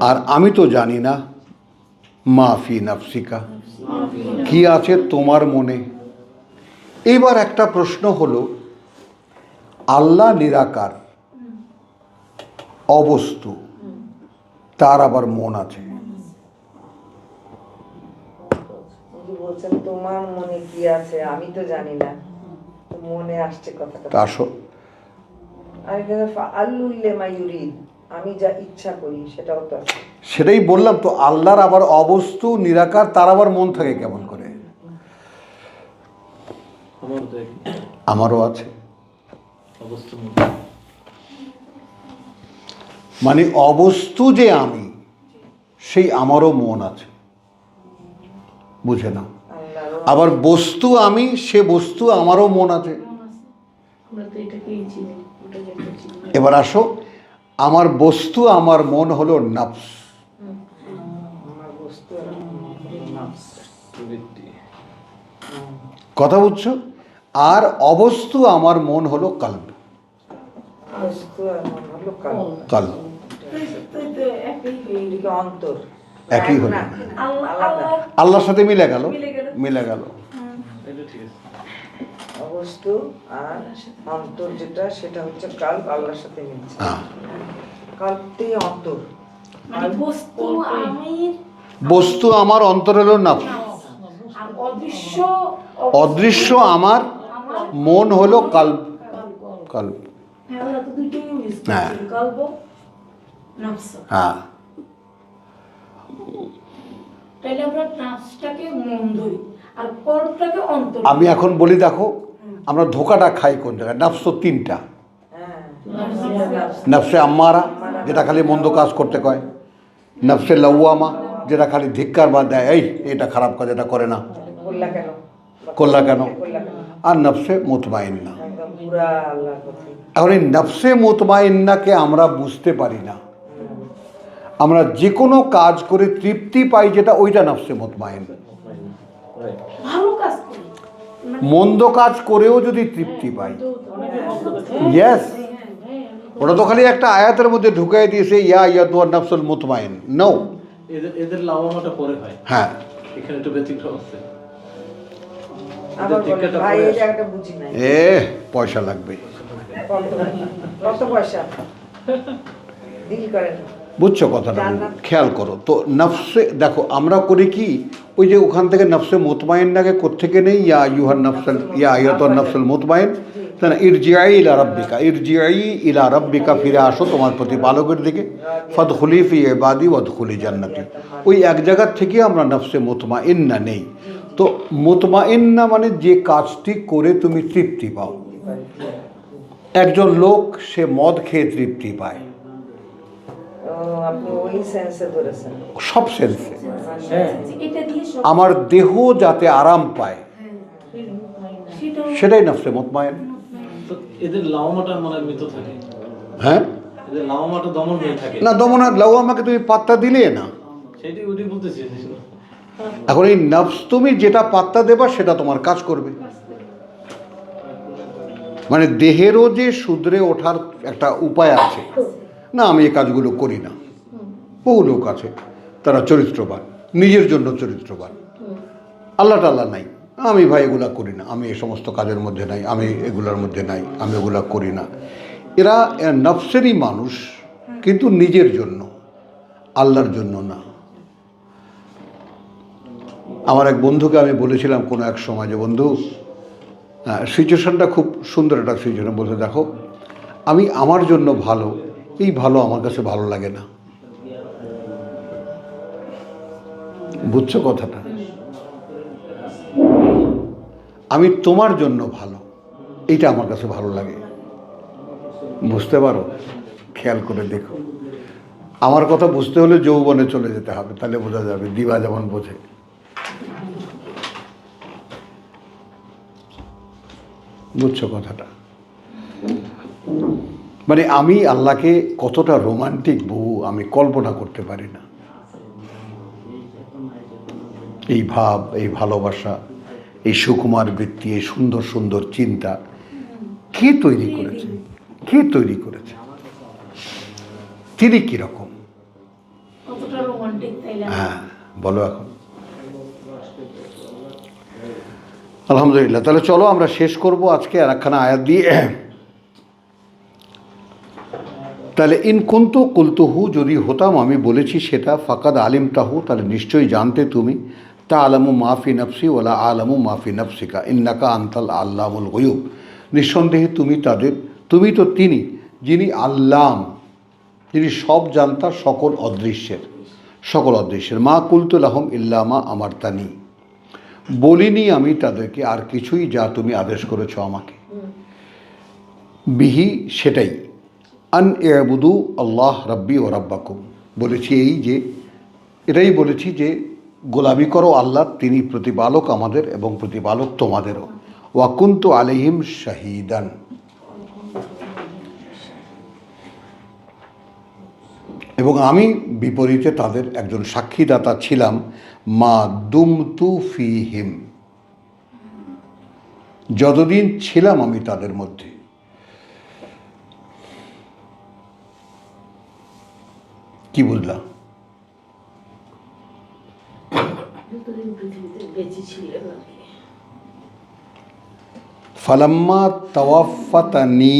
আর আমি তো জানি না, মা ফি নফসিকা, কি আছে তোমার মনে। এবার একটা প্রশ্ন হলো, আল্লাহ নিরাকার, অবস্তু, তার আবার মন আছে। বলছেন তোমার মনে কি আছে আমি তো জানি না, তো মনে আসছে কথাটা। তা আর এখানে ফাআলুল লিমা ইউরিদ, আমি যা ইচ্ছা করি সেটাও তো আছে। সেটাই বললাম তো, আল্লাহর আবার অবস্তু নিরাকার, তার আবার মন থাকে কেমন করে? আমার তো আমারও আছে। অবস্থা মানে অবস্তু যে আমি, সেই আমারও মন আছে, বুঝে না। আবার বস্তু আমি, সে বস্তু আমারও মন আছে। আমরা তো এটাকেই চিনি, ওটা যেটা চিনি। এবার আসো, আমার বস্তু আমার মন হলো নফস, আমার বস্তু আর নফস। প্রবৃত্তি। কথা বুঝছো? আর অবস্তু আমার মন হলো কলব, বস্তু আর মন হলো কলব। কলব তো একই হয়ে এদিকে অন্তর একই হলো। না, আল্লাহ আলাদা। আল্লাহর সাথে মিলে গেল, মিলে গেল। মিলে গেল। এটা ঠিক আছে। অবস্তু আর অন্তর যেটা, সেটা হচ্ছে কলব, আল্লাহর সাথে মিলছে। হ্যাঁ, কলবতেই অন্তর। মানে বস্তু আমি, বস্তু আমার, অন্তর হলো নফস, আর অদৃশ্য অদৃশ্য আমার, আমার মন হলো কলব, কলব। হ্যাঁ, ওরা তো দুইটাই ইউজ হ্যাঁ। করছে, কলব, নফস। হ্যাঁ, তাইলে আমরা নফসটাকে মন ধরি আর কলবটাকে অন্তর। আমি এখন বলি, দেখো আমরা ধোকাটা খাই কোন জায়গায়। নফস তো তিনটা। হ্যাঁ, নফসে আম্মারা, যেটা খালি মন্দ কাজ করতে কয়। নফসে লাওয়ামা, যেটা খালি ধিক্কার বা দেয়, এই এটা খারাপ কাজ, এটা করে না, করলা কেন? করলা কেন। করলা কেন? আর নফসে মুতমাইন্না। একদম পুরা আল্লাহর কথা। এখন এই নফসে মুতমাইন্নাকে আমরা বুঝতে পারি না। আমরা যে কোনো কাজ করে তৃপ্তি পাই, যেটা ওইটা নফসে মুতমাইন্না। রাইট। ভালো কাজ করি, মন্দ কাজ করেও যদি তৃপ্তি পাই, ইয়েস, ওটা তো খালি একটা আয়াতের মধ্যে ঢুকাই দিয়েছে, ইয়া ইয়াদুয়া নফসুল মুতমাইন। নো, এদের লাউমাটা পরে হয়, হ্যাঁ, এখানে একটু ব্যতিক্রম আছে। আবার বলেন, টিকাটা ভাই পরে এই আসে। জায়গাটা বুঝি নাই। পয়সা লাগবে। কত পয়সা ডিল করেন? বুঝছো কথাটা? জান্নাত। খেয়াল করো তো। নফসে দেখো, আমরা করি কি, ওই যে ওখান থেকে নফসে মুতমাইন্নাকে কোত্থেকে নেই, ইয়া আইয়ুহান নফসুল, ইয়া আইয়াতুন নফসুল মুতমাইন, তাই না? ইরজিআই ইলা রাব্বিকা, ইরজিআই ইলা রাব্বিকা, ফিরে আসো তোমার প্রতিপালকের দিকে। ফাদখুলি ফি ইবাদি ওয়াদখুলি জান্নাতি। ওই এক জায়গার থেকে আমরা নফসে মুতমাইন্না নেই। তো মুতমাইন্না মানে যে কাজটি করে তুমি তৃপ্তি পাও। একজন লোক সে মদ খেয়ে তৃপ্তি পায়, ও, আপনি ওই সেন্সে ধরেছেন। সব সেন্সে। এটা দিয়ে সব আমার দেহ যাতে আরাম পায়, সেটাও সেটাই নফসে মুতমাইন। তো এদের লাউমাটা মানে মৃত থাকে, হ্যাঁ, এদের লাউমাটা দমন হয়ে থাকে। না দমনা লাউ, আমাকে তুমি পাত্তা দিলে না। সেটাই ওটাই বলতেছি। এখন এই নফস, তুমি যেটা পাত্তা দেবা সেটা তোমার কাজ করবে। মানে দেহেরও যে শুধরে ওঠার একটা উপায় আছে। না, আমি এই কাজগুলো করি না। বহু লোক আছে, তারা চরিত্রবান, নিজের জন্য চরিত্রবান, আল্লাহ টাল্লাহ নাই, আমি ভাই এগুলা করি না, আমি এই সমস্ত কাজের মধ্যে নাই, আমি এগুলার মধ্যে নাই, আমি এগুলা করি না। এরা নফসেরই মানুষ, কিন্তু নিজের জন্য, আল্লাহর জন্য না। আমার এক বন্ধুকে আমি বলেছিলাম কোনো এক সময়, যে বন্ধু, সিচুয়েশনটা খুব সুন্দর একটা সিচুয়েশন। বলতে, দেখো আমি আমার জন্য ভালো, এই ভালো আমার কাছে ভালো লাগে না। বুঝছো কথাটা? আমি তোমার জন্য ভালো, এইটা আমার কাছে ভালো লাগে। বুঝতে পারো? খেয়াল করে দেখো। আমার কথা বুঝতে হলে যৌবনে চলে যেতে হবে, তাহলে বোঝা যাবে, দিবা যেমন বোঝে। বুঝছো কথাটা? মানে আমি আল্লাহকে কতটা রোমান্টিক বউ আমি কল্পনা করতে পারি না। এই ভাব, এই ভালোবাসা, এই সুকুমার বৃত্তি, এই সুন্দর সুন্দর চিন্তা কে তৈরি করেছে? কে তৈরি করেছে? তিনি কিরকম? কতটা রোমান্টিক, তাইলে হ্যাঁ, বলো এখন। আলহামদুলিল্লাহ। তাহলে চলো আমরা শেষ করব আজকে আর একখানা আয়াত দিয়ে। তাহলে ইন কুন্তু কুলতুহু, যদি হতাম আমি বলেছি সেটা, ফাকাদ আলিম তাহু, তাহলে নিশ্চয়ই জানতে তুমি, তা আলামু মাফি নফসি ওলা আলামু মাফি নফসিকা ইন্নাকা আনতাল আল্লামুল গয়ুব। নিঃসন্দেহে তুমি তো তিনি যিনি আল্লাম, যিনি সব জানতা সকল অদৃশ্যের। মা কুলতু লাহুম ইল্লামা আমার তানি, বলিনি আমি তাদেরকে আর কিছুই যা তুমি আদেশ করেছ আমাকে। বিহি সেটাই, আন ইয়াবুদু আল্লাহ রাব্বি ও রাব্বাকুম, বলেছি এই যে এটাই বলেছি যে গোলামি করো আল্লাহ, তিনি প্রতিপালক আমাদের এবং প্রতিপালক তোমাদেরও। ওয়াকুন্তু আলাইহিম শাহিদান, এবং আমি বিপরীতে তাদের একজন সাক্ষীদাতা ছিলাম। মা দুমতু ফিহিম, যতদিন ছিলাম আমি তাদের মধ্যে। কি বুঝলাম? যতদিন পৃথিবীতে বেঁচে ছিলেন আর কি। ফালাম্মা তাওয়াফাতানি,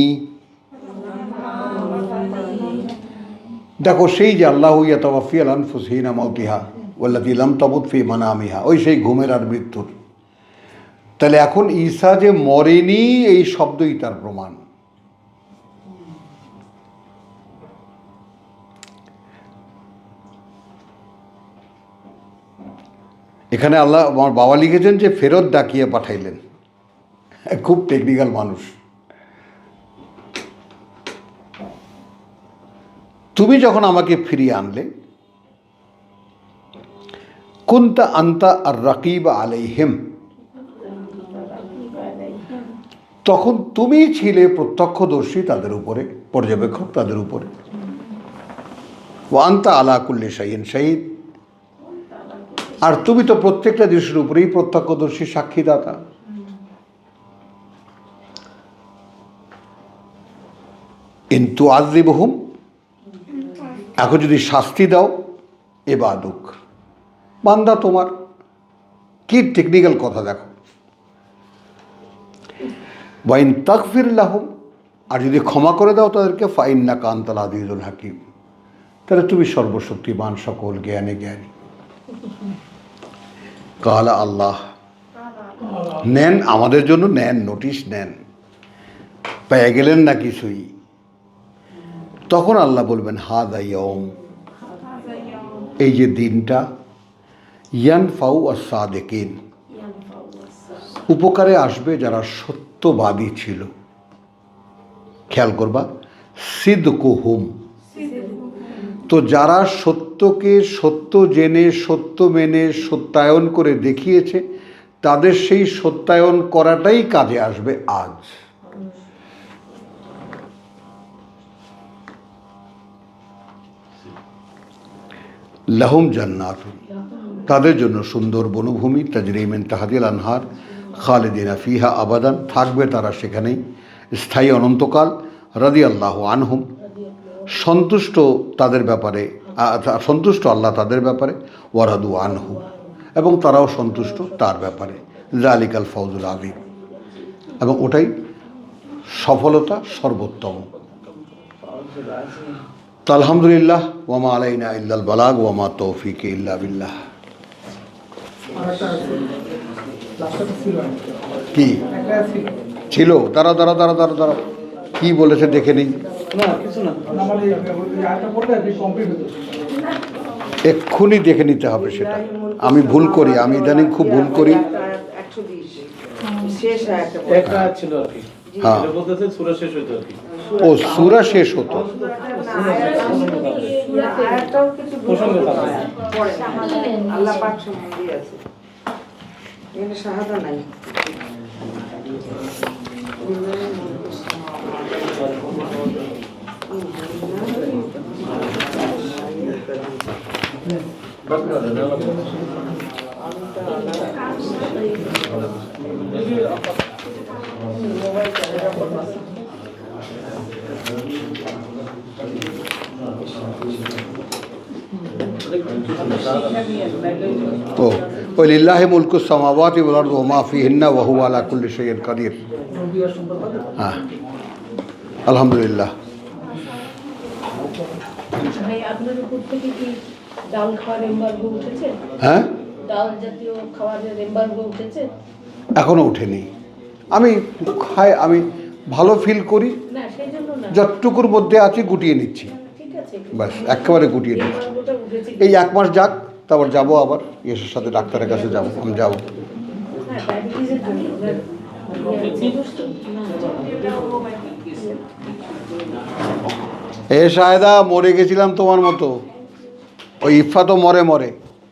দেখো সেই যে আল্লাহু ইয়াতাওয়াফি আল আনফুস হিনা মাউতিহা ওয়াল্লাতী লাম তামুত ফি মানামিহা, ওই সেই ঘুমের আর মৃত্যুর। তাহলে এখন ঈসা যে মরেনি এই শব্দই তার প্রমাণ। এখানে আল্লাহ, আমার বাবা লিখেছেন যে ফেরত ডাকিয়ে পাঠাইলেন। খুব টেকনিক্যাল মানুষ। তুমি যখন আমাকে ফিরিয়ে আনলে, কুনতা আনতা আর রাকিব আলাইহিম, তখন তুমি ছিলে প্রত্যক্ষদর্শী তাদের উপরে, পর্যবেক্ষক তাদের উপরে। ওয়া আনতা আলা কুল্লি শাইইন শাহিদ, আর তুমি তো প্রত্যেকটা দৃশ্যের উপরেই প্রত্যক্ষদর্শী, সাক্ষীদাতা। ইনতু আযিবহুম, এখন যদি শাস্তি দাও, ইবাদুক, বান্দা তোমার। কি টেকনিক্যাল কথা দেখো। ওয়াইন তাগফির লাহুম, আর যদি ক্ষমা করে দাও তাদেরকে, ফাইন্নাকা আনতাল আজিজুল হাকিম, তাহলে তুমি সর্বশক্তিমান, সকল জ্ঞানে জ্ঞানী। কালা আল্লাহ, নেন আমাদের জন্য, নেন নোটিশ নেন, পেয়ে গেলেন না কিছুই। তখন আল্লাহ বলবেন হাদা ইয়াউম, এই যে দিনটা, ইয়ানফাউ আস-সাদিকিন, উপকারে আসবে যারা সত্যবাদী ছিল। খেয়াল করবা, সিদকুহুম, তো যারা সত্যকে সত্য জেনে, সত্য মেনে, সত্যায়ন করে দেখিয়েছে, তাদের সেই সত্যায়ন করাটাই কাজে আসবে আজ। লাহুম জান্নাতুন, তাদের জন্য সুন্দর বনভূমি, তাজরি মিন তাহতিল আনহার, খালিদিনা ফিহা আবাদান, থাকবে তারা সেখানেই স্থায়ী অনন্তকাল। রাদিয়াল্লাহু আনহুম, সন্তুষ্ট তাদের ব্যাপারে, সন্তুষ্ট আল্লাহ তাদের ব্যাপারে। ওয়ারাদু আনহু, এবং তারাও সন্তুষ্ট তার ব্যাপারে। যালিকাল ফাউজুল আযীম, এবং ওটাই সফলতা সর্বোত্তম। তো আলহামদুলিল্লাহ, ওয়ামা আলাইনা ইল্লাল বালাগ ওয়ামা তৌফিক ইল্লা বিল্লাহ। কি ছিল? দাঁড়া দাঁড়া দাঁড়া দাঁড়া দাঁড়া, কি বলেছে দেখে নিই। না কিছু না, এক্ষুনি দেখে নিতে হবে সেটা। আমি ভুল করি, আমি ইদানিং খুব ভুল করি। 120 শেষ একটা একটা ছিল আর কি, হ্যাঁ, এটা বলতেছে সূরা শেষ হইতো আর কি। ও সূরা শেষ হতো। আয়াতটাও কিছু প্রসঙ্গ থাকে। পড়ে না। আল্লাহ পাক সম্বন্ধে আছে, এখানে শাহাদা নাই। ও লিল্লাহি মুলকুস সামাওয়াতি ওয়াল আরদি ওয়া মা ফিহিন্না ওয়া হুয়া আলা কুল্লি শাইইন কাদির। হ্যাঁ, আলহামদুলিল্লাহ। ভাই আপনার উপর থেকে কি ডাল খাওয়ার এমবার্গো উঠেছে? হ্যাঁ, ডাল জাতীয় খাবারের এমবার্গো উঠেছে? এখনো ওঠেনি। আমি খাই, আমি ভালো ফিল করি, না সেই জন্য না, যতটুকুর মধ্যে আছি গুটিয়ে নিচ্ছি, ঠিক আছে, ব্যাস একেবারে গুটিয়ে নিচ্ছি। এমবার্গোটা উঠেছে। এই 1 মাস যাক, তারপর যাবো আবার ইয়েসের সাথে ডাক্তারের কাছে যাবো, আমি যাবো। হ্যাঁ ডায়াবেটিসের জন্য যে বস্তু না এ শাহেদা, মরে গেছিলাম তোমার মতো। ওই ইফা তো মরে মরে।